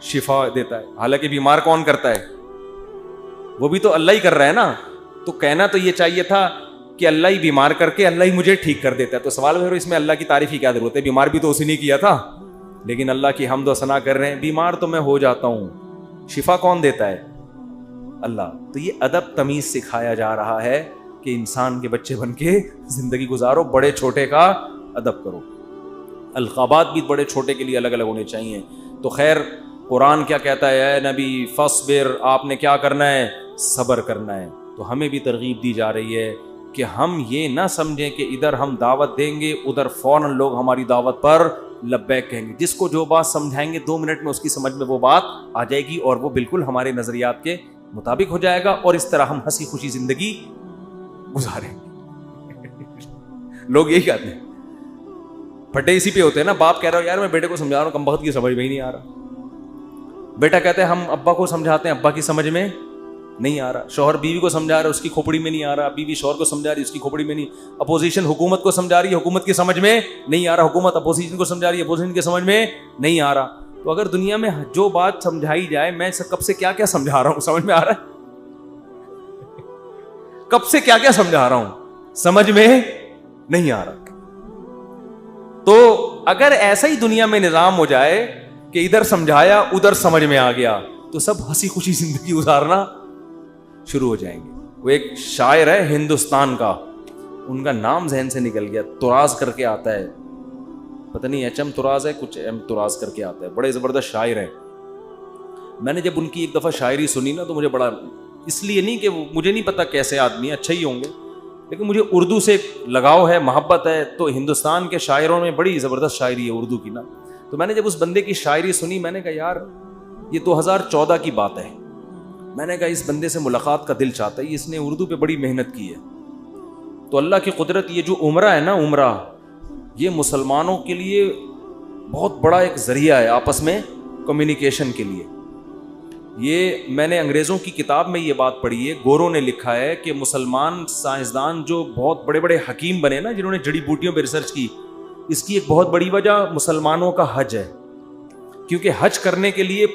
شفا دیتا ہے. حالانکہ بیمار کون کرتا ہے, وہ بھی تو اللہ ہی کر رہا ہے نا. تو کہنا تو یہ چاہیے تھا کہ اللہ ہی بیمار کر کے اللہ ہی مجھے ٹھیک کر دیتا ہے. تو سوال ہے اس میں اللہ کی تعریف کی کیا ضرورت ہے, بیمار بھی تو اسی نے کیا تھا. لیکن اللہ کی حمد و ثنا کر رہے ہیں, بیمار تو میں ہو جاتا ہوں, شفا کون دیتا ہے, اللہ. تو یہ ادب تمیز سکھایا جا رہا ہے کہ انسان کے بچے بن کے زندگی گزارو, بڑے چھوٹے کا ادب کرو. القابات بھی بڑے چھوٹے کے لیے الگ الگ ہونے چاہیے. تو خیر قرآن کیا کہتا ہے, اے نبی فاصبر, آپ نے کیا کرنا ہے, صبر کرنا ہے. تو ہمیں بھی ترغیب دی جا رہی ہے کہ ہم یہ نہ سمجھیں کہ ادھر ہم دعوت دیں گے ادھر فوراً لوگ ہماری دعوت پر لبیک کہیں گے. جس کو جو بات سمجھائیں گے 2 منٹ میں اس کی سمجھ میں وہ بات آ جائے گی اور وہ بالکل ہمارے نظریات کے مطابق ہو جائے گا, اور اس طرح ہم ہنسی خوشی زندگی گزاریں گے. لوگ یہی کہتے ہیں, پھٹے اسی پہ ہوتے ہیں نا. باپ کہہ رہا ہو یار میں بیٹے کو سمجھا رہا ہوں, کم وقت کی سمجھ میں ہی نہیں آ رہا. بیٹا کہتے ہیں ہم ابا کو سمجھاتے ہیں, ابا کی سمجھ میں نہیں آ رہا. شوہر بیوی کو سمجھا رہا ہے, اس کی کھوپڑی میں نہیں آ رہا. بیوی شوہر کو سمجھا رہی ہے, اس کی کھوپڑی میں نہیں. اپوزیشن حکومت کو سمجھا رہی ہے, حکومت کی سمجھ میں نہیں آ رہا. حکومت اپوزیشن کو سمجھا رہی ہے, اپوزیشن کی سمجھ میں نہیں آ رہا. تو اگر دنیا میں جو بات سمجھائی جائے, میں کب سے کیا کیا سمجھا رہا ہوں, سمجھ میں آ رہا ہے, کب سے کیا کیا سمجھا رہا ہوں, سمجھ میں نہیں آ رہا. تو اگر ایسا ہی دنیا میں نظام ہو جائے کہ ادھر سمجھایا ادھر سمجھ میں آ گیا, تو سب ہنسی خوشی زندگی گزارنا شروع ہو جائیں گے. وہ ایک شاعر ہے ہندوستان کا, ان کا نام ذہن سے نکل گیا, تراز کر کے آتا ہے, پتہ نہیں ایچ ایم تراز ہے, کچھ ایم تراز کر کے آتا ہے, بڑے زبردست شاعر ہے. میں نے جب ان کی ایک دفعہ شاعری سنی نا تو مجھے بڑا, اس لیے نہیں کہ مجھے نہیں پتا کیسے آدمی, اچھا ہی ہوں گے, لیکن مجھے اردو سے لگاؤ ہے, محبت ہے. تو ہندوستان کے شاعروں میں بڑی زبردست شاعری ہے اردو کی نا. تو میں نے جب اس بندے کی شاعری سنی, میں نے کہا یار یہ 2014 کی بات ہے. میں نے کہا اس بندے سے ملاقات کا دل چاہتا ہے, اس نے اردو پہ بڑی محنت کی ہے. تو اللہ کی قدرت, یہ جو عمرہ ہے نا, عمرہ یہ مسلمانوں کے لیے بہت بڑا ایک ذریعہ ہے آپس میں کمیونیکیشن کے لیے. یہ میں نے انگریزوں کی کتاب میں یہ بات پڑھی ہے, گوروں نے لکھا ہے کہ مسلمان سائنسدان جو بہت بڑے بڑے حکیم بنے نا, جنہوں نے جڑی بوٹیوں پہ ریسرچ کی, اس کی ایک بہت بڑی وجہ مسلمانوں کا حج ہے. کیونکہ حج کرنے کے لیے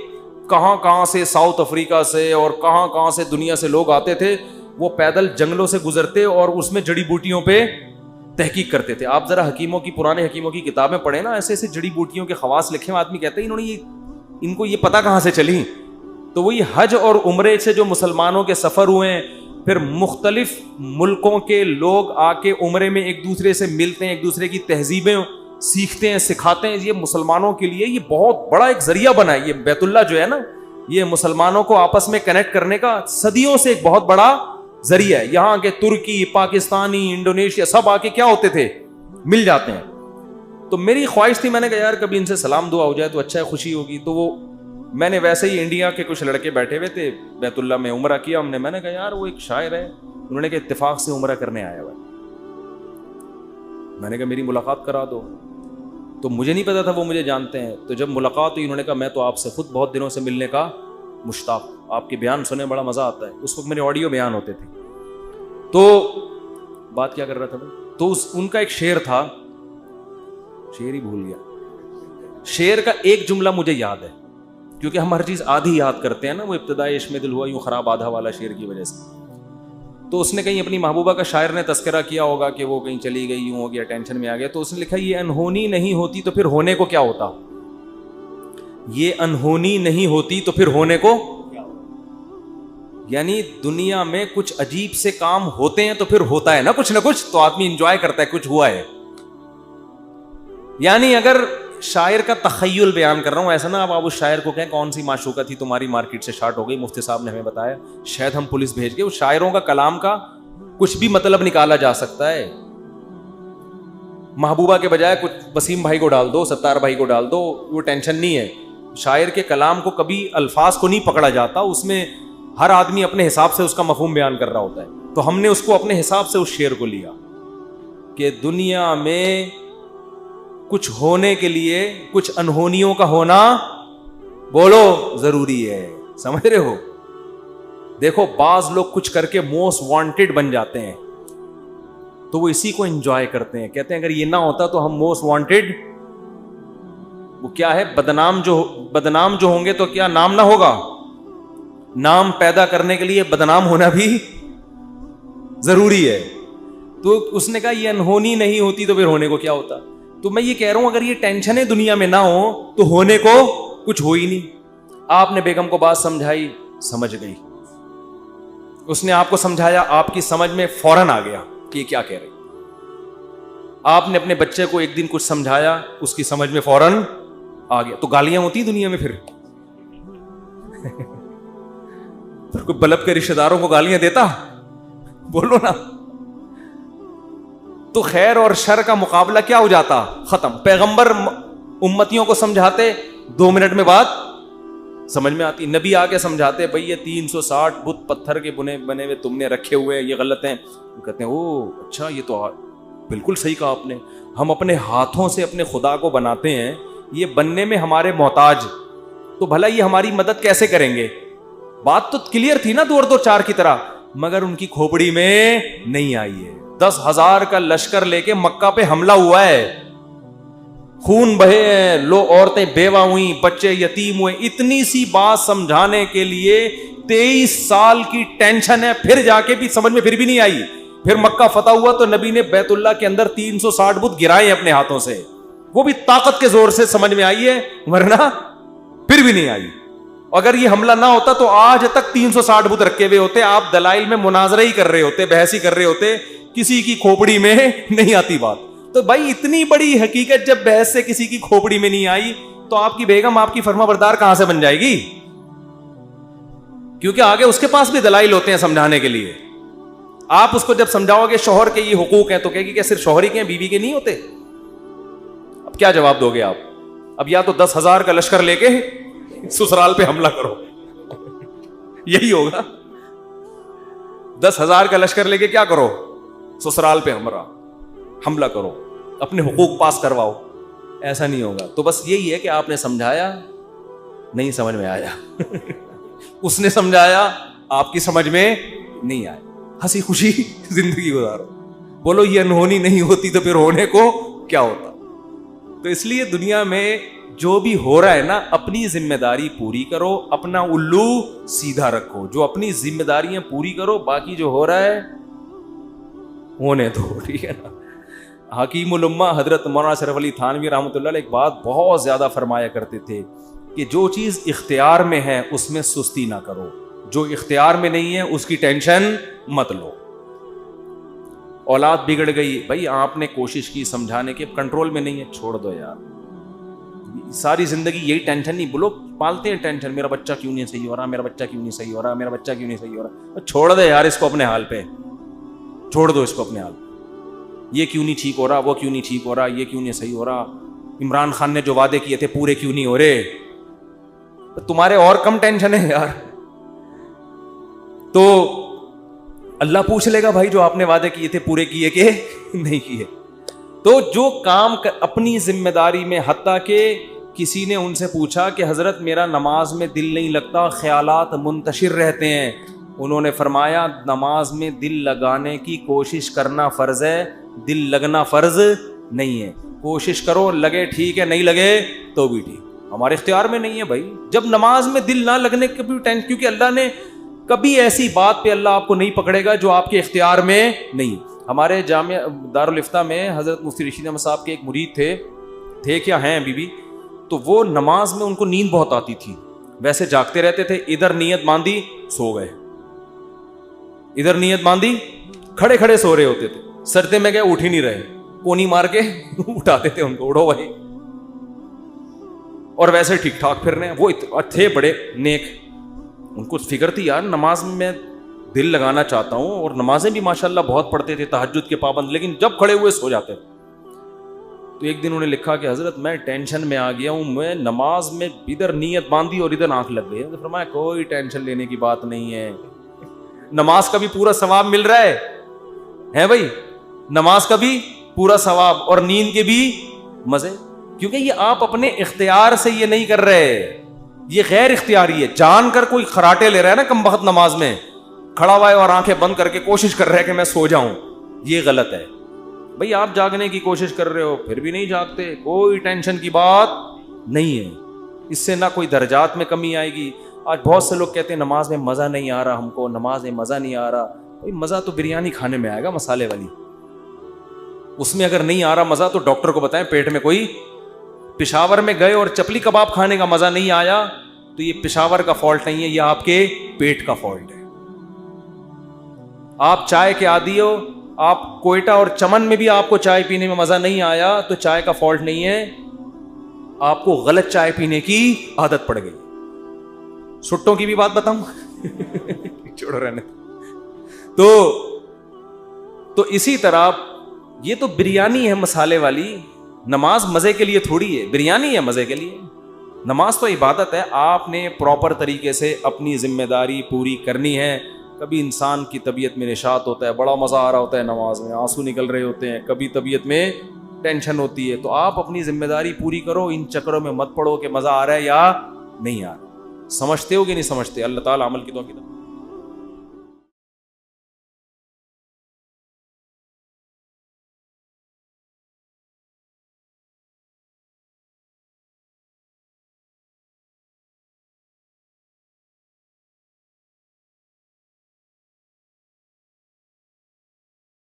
کہاں کہاں سے, ساؤتھ افریقہ سے اور کہاں کہاں سے دنیا سے لوگ آتے تھے. وہ پیدل جنگلوں سے گزرتے اور اس میں جڑی بوٹیوں پہ تحقیق کرتے تھے. آپ ذرا حکیموں کی, پرانے حکیموں کی کتابیں پڑھیں نا, ایسے ایسے جڑی بوٹیوں کے خواص لکھے ہیں. آدمی کہتے ہیں انہوں نے ان کو یہ پتہ کہاں سے چلی. تو وہی حج اور عمرے سے جو مسلمانوں کے سفر ہوئے ہیں, پھر مختلف ملکوں کے لوگ آ کے عمرے میں ایک دوسرے سے ملتے ہیں, ایک دوسرے کی تہذیبیں سیکھتے ہیں, سکھاتے ہیں. یہ مسلمانوں کے لیے یہ بہت بڑا ایک ذریعہ بنا ہے. یہ بیت اللہ جو ہے نا, یہ مسلمانوں کو آپس میں کنیکٹ کرنے کا صدیوں سے ایک بہت بڑا ذریعہ ہے. یہاں کے ترکی, پاکستانی, انڈونیشیا سب آ کے کیا ہوتے تھے, مل جاتے ہیں. تو میری خواہش تھی, میں نے کہا یار کبھی ان سے سلام دعا ہو جائے تو اچھا ہے, خوشی ہوگی. تو وہ میں نے ویسے ہی, انڈیا کے کچھ لڑکے بیٹھے ہوئے تھے, بیت اللہ میں عمرہ کیا ہم نے. میں نے کہا یار وہ ایک شاعر ہے, انہوں نے کہا اتفاق سے عمرہ کرنے آیا ہوا ہے. میں نے کہا میری ملاقات کرا دو. تو مجھے نہیں پتا تھا وہ مجھے جانتے ہیں. تو جب ملاقات ہوئی, انہوں نے کہا میں تو آپ سے خود بہت دنوں سے ملنے کا مشتاق, آپ کے بیان سنے بڑا مزہ آتا ہے. اس وقت میرے آڈیو بیان ہوتے تھے. تو بات کیا کر رہا تھا, تو ان کا ایک شعر تھا, شعر ہی بھول گیا. شعر کا ایک جملہ مجھے یاد ہے, کیونکہ ہم ہر چیز آدھی یاد کرتے ہیں نا. وہ ابتدائی عشق میں دل ہوا یوں خراب آدھا والا شعر کی وجہ سے. تو اس نے کہیں اپنی محبوبہ کا, شاعر نے تذکرہ کیا ہوگا کہ وہ کہیں چلی گئی, یوں ہو گیا, ٹینشن میں آ گیا. تو اس نے لکھا یہ انہونی نہیں ہوتی تو پھر ہونے کو کیا ہوتا, یہ انہونی نہیں ہوتی تو پھر ہونے کو. یعنی دنیا میں کچھ عجیب سے کام ہوتے ہیں تو پھر ہوتا ہے نا کچھ, تو آدمی انجوائے کرتا ہے کچھ ہوا ہے. یعنی اگر شاعر کا تخیل بیان کر رہا ہوں, ایسا نا اب آپ اس شاعر کو کہیں کون سی معشوقہ تھی تمہاری مارکیٹ سے شارٹ ہو گئی, مفتی صاحب نے ہمیں بتایا, شاید ہم پولیس بھیج کے. اس شاعروں کا کلام کا کچھ بھی مطلب نکالا جا سکتا ہے. محبوبہ کے بجائے کچھ وسیم بھائی کو ڈال دو, ستار بھائی کو ڈال دو, وہ ٹینشن نہیں ہے. شاعر کے کلام کو کبھی الفاظ کو نہیں پکڑا جاتا, اس میں ہر آدمی اپنے حساب سے اس کا مفہوم بیان کر رہا ہوتا ہے. تو ہم نے اس کو اپنے حساب سے اس شعر کو لیا کہ دنیا میں کچھ ہونے کے لیے کچھ انہونیوں کا ہونا بولو ضروری ہے. سمجھ رہے ہو؟ دیکھو بعض لوگ کچھ کر کے موسٹ وانٹیڈ بن جاتے ہیں تو وہ اسی کو انجوائے کرتے ہیں, کہتے ہیں اگر یہ نہ ہوتا تو ہم موسٹ وانٹیڈ, وہ کیا ہے, بدنام جو ہوں گے تو کیا نام نہ ہوگا. نام پیدا کرنے کے لیے بدنام ہونا بھی ضروری ہے. تو اس نے کہا یہ انہونی نہیں ہوتی تو پھر ہونے کو کیا ہوتا. تو میں یہ کہہ رہا ہوں اگر یہ ٹینشنیں دنیا میں نہ ہو تو ہونے کو کچھ ہو ہی نہیں. آپ نے بیگم کو بات سمجھائی, سمجھ گئی. اس نے آپ کو سمجھایا, آپ کی سمجھ میں فوراً آ گیا کہ یہ کیا کہہ رہے. آپ نے اپنے بچے کو ایک دن کچھ سمجھایا, اس کی سمجھ میں فوراً آ گیا. تو گالیاں ہوتی ہیں دنیا میں پھر کوئی بلب کے رشتہ داروں کو گالیاں دیتا, بولو نا. تو خیر اور شر کا مقابلہ کیا ہو جاتا, ختم. پیغمبر امتیوں کو سمجھاتے 2 منٹ میں بات سمجھ میں آتی. نبی آگے سمجھاتے بھئی یہ 360 بت پتھر کے بنے ہوئے تم نے رکھے ہوئے, یہ غلط ہیں. وہ کہتے ہیں او اچھا, یہ تو بالکل صحیح کہا آپ نے, ہم اپنے ہاتھوں سے اپنے خدا کو بناتے ہیں, یہ بننے میں ہمارے محتاج, تو بھلا یہ ہماری مدد کیسے کریں گے. بات تو کلیئر تھی نا 2 اور 2 4 کی طرح, مگر ان کی کھوپڑی میں نہیں آئی ہے. 10,000 کا لشکر لے کے مکہ پہ حملہ ہوا ہے, خون بہے ہیں, لو عورتیں بیوہ ہوئی, بچے یتیم ہوئے. اتنی سی بات سمجھانے کے لیے 23 سال کی ٹینشن ہے, پھر جا کے بھی سمجھ میں پھر بھی نہیں آئی. پھر مکہ فتح ہوا تو نبی نے بیت اللہ کے اندر 360 بت گرائے اپنے ہاتھوں سے, وہ بھی طاقت کے زور سے سمجھ میں آئی ہے, ورنہ پھر بھی نہیں آئی. اگر یہ حملہ نہ ہوتا تو آج تک 360 بت رکھے ہوئے ہوتے, آپ دلائل میں مناظرہ ہی کر رہے ہوتے, بحث ہی کر رہے ہوتے, کسی کی کھوپڑی میں نہیں آتی بات. تو بھائی اتنی بڑی حقیقت جب بحث سے کسی کی کھوپڑی میں نہیں آئی تو آپ کی بیگم آپ کی فرما بردار کہاں سے بن جائے گی, کیونکہ آگے اس کے پاس بھی دلائل ہوتے ہیں سمجھانے کے لیے. آپ اس کو جب سمجھاؤ گے شوہر کے یہ حقوق ہیں تو کہے گی کہ صرف شوہر ہی کے ہیں, بیوی کے نہیں ہوتے. اب کیا جواب دو گے آپ؟ اب یا تو 10,000 کا لشکر لے کے سسرال پہ حملہ کرو, یہی ہوگا. 10,000 کا لشکر لے کے کیا کرو, سسرال پہ حملہ کرو, اپنے حقوق پاس کرواؤ. ایسا نہیں ہوگا. تو بس یہی ہے کہ آپ نے سمجھایا, نہیں سمجھ میں آیا اس نے سمجھایا, آپ کی سمجھ میں نہیں آیا. ہنسی خوشی زندگی گزارو. بولو یہ انہونی نہیں ہوتی تو پھر ہونے کو کیا ہوتا. تو اس لیے دنیا میں جو بھی ہو رہا ہے نا, اپنی ذمہ داری پوری کرو, اپنا الو سیدھا رکھو. جو اپنی ذمہ داریاں پوری کرو, باقی جو ہو رہا ہے ہونے دو, ٹھیک ہے نا. حکیم الامہ حضرت مولانا اشرف علی تھانوی رحمۃ اللہ علیہ ایک بات بہت زیادہ فرمایا کرتے تھے کہ جو چیز اختیار میں ہے اس میں سستی نہ کرو, جو اختیار میں نہیں ہے اس کی ٹینشن مت لو. اولاد بگڑ گئی, بھائی آپ نے کوشش کی سمجھانے کے, کنٹرول میں نہیں ہے, چھوڑ دو یار. ساری زندگی یہی ٹینشن نہیں, بولو پالتے ہیں ٹینشن, میرا بچہ کیوں نہیں صحیح ہو رہا, میرا بچہ کیوں نہیں صحیح ہو رہا, میرا بچہ کیوں نہیں صحیح ہو رہا. چھوڑ دے یار اس کو اپنے حال پہ, چھوڑ دو اس کو اپنے حال. یہ کیوں نہیں ٹھیک ہو رہا, وہ کیوں نہیں ٹھیک ہو رہا, یہ کیوں نہیں صحیح ہو رہا, عمران خان نے جو وعدے کیے تھے پورے کیوں نہیں ہو رہے. تمہارے اور کم ٹینشن ہے یار. تو اللہ پوچھ لے گا بھائی جو آپ نے وعدے کیے تھے پورے کیے کہ نہیں کیے. تو جو کام اپنی ذمہ داری میں, حتیٰ کہ کسی نے ان سے پوچھا کہ حضرت میرا نماز میں دل نہیں لگتا, خیالات منتشر رہتے ہیں. انہوں نے فرمایا نماز میں دل لگانے کی کوشش کرنا فرض ہے, دل لگنا فرض نہیں ہے. کوشش کرو, لگے ٹھیک ہے, نہیں لگے تو بھی ٹھیک, ہمارے اختیار میں نہیں ہے بھائی. جب نماز میں دل نہ لگنے کی بھی ٹینشن, کیونکہ اللہ نے کبھی ایسی بات پہ اللہ آپ کو نہیں پکڑے گا جو آپ کے اختیار میں نہیں. ہمارے جامعہ دارالفتہ میں حضرت مفتی رشید احمد صاحب کے ایک مرید تھے کیا ہیں ابھی بھی, تو وہ نماز میں ان کو نیند بہت آتی تھی, ویسے جاگتے رہتے تھے, ادھر نیت باندھی سو گئے, ادھر نیت باندھی کھڑے کھڑے سو رہے ہوتے تھے, سجدے میں گئے اٹھ ہی نہیں رہے, کونی مار کے اٹھاتے تھے ان کو, اٹھو بھائی. اور ویسے ٹھیک ٹھاک پھر رہے ہیں. وہ تھے بڑے نیک, ان کو فکر تھی یار نماز میں دل لگانا چاہتا ہوں, اور نمازیں بھی ماشاءاللہ بہت پڑھتے تھے, تہجد کے پابند, لیکن جب کھڑے ہوئے سو جاتے. تو ایک دن انہوں نے لکھا کہ حضرت میں ٹینشن میں آ گیا ہوں, میں نماز میں ادھر نیت باندھی اور ادھر آنکھ لگ گئی. تو فرمایا کوئی ٹینشن لینے کی بات نہیں ہے, نماز کا بھی پورا ثواب مل رہا ہے بھائی, نماز کا بھی پورا ثواب اور نیند کے بھی مزے, کیونکہ یہ آپ اپنے اختیار سے یہ نہیں کر رہے, یہ غیر اختیاری ہے. جان کر کوئی خراٹے لے رہا ہے نا کم وقت نماز میں, کھڑا ہوا ہے اور آنکھیں بند کر کے کوشش کر رہا ہے کہ میں سو جاؤں, یہ غلط ہے. بھئی آپ جاگنے کی کوشش کر رہے ہو پھر بھی نہیں جاگتے, کوئی ٹینشن کی بات نہیں ہے, اس سے نہ کوئی درجات میں کمی آئے گی. آج بہت سے لوگ کہتے ہیں نماز میں مزہ نہیں آ رہا, ہم کو نماز میں مزہ نہیں آ رہا. بھئی مزہ تو بریانی کھانے میں آئے گا مسالے والی, اس میں اگر نہیں آ رہا مزہ تو ڈاکٹر کو بتائیں پیٹ میں کوئی. پشاور میں گئے اور چپلی کباب کھانے کا مزہ نہیں آیا تو یہ پشاور کا فالٹ نہیں ہے, یہ آپ کے پیٹ کا فالٹ ہے. آپ چائے کے عادی ہو, آپ کوئٹہ اور چمن میں بھی آپ کو چائے پینے میں مزہ نہیں آیا تو چائے کا فالٹ نہیں ہے, آپ کو غلط چائے پینے کی عادت پڑ گئی. سٹوں کی بھی بات بتاؤں چھوڑو رہنے. تو اسی طرح یہ تو بریانی ہے مسالے والی, نماز مزے کے لیے تھوڑی ہے, بریانی ہے مزے کے لیے. نماز تو عبادت ہے, آپ نے پراپر طریقے سے اپنی ذمہ داری پوری کرنی ہے. کبھی انسان کی طبیعت میں نشاط ہوتا ہے, بڑا مزہ آ رہا ہوتا ہے نماز میں, آنسو نکل رہے ہوتے ہیں, کبھی طبیعت میں ٹینشن ہوتی ہے, تو آپ اپنی ذمہ داری پوری کرو, ان چکروں میں مت پڑو کہ مزہ آ رہا ہے یا نہیں آ رہا. سمجھتے ہو کہ نہیں سمجھتے؟ اللہ تعالیٰ عمل کی توفیق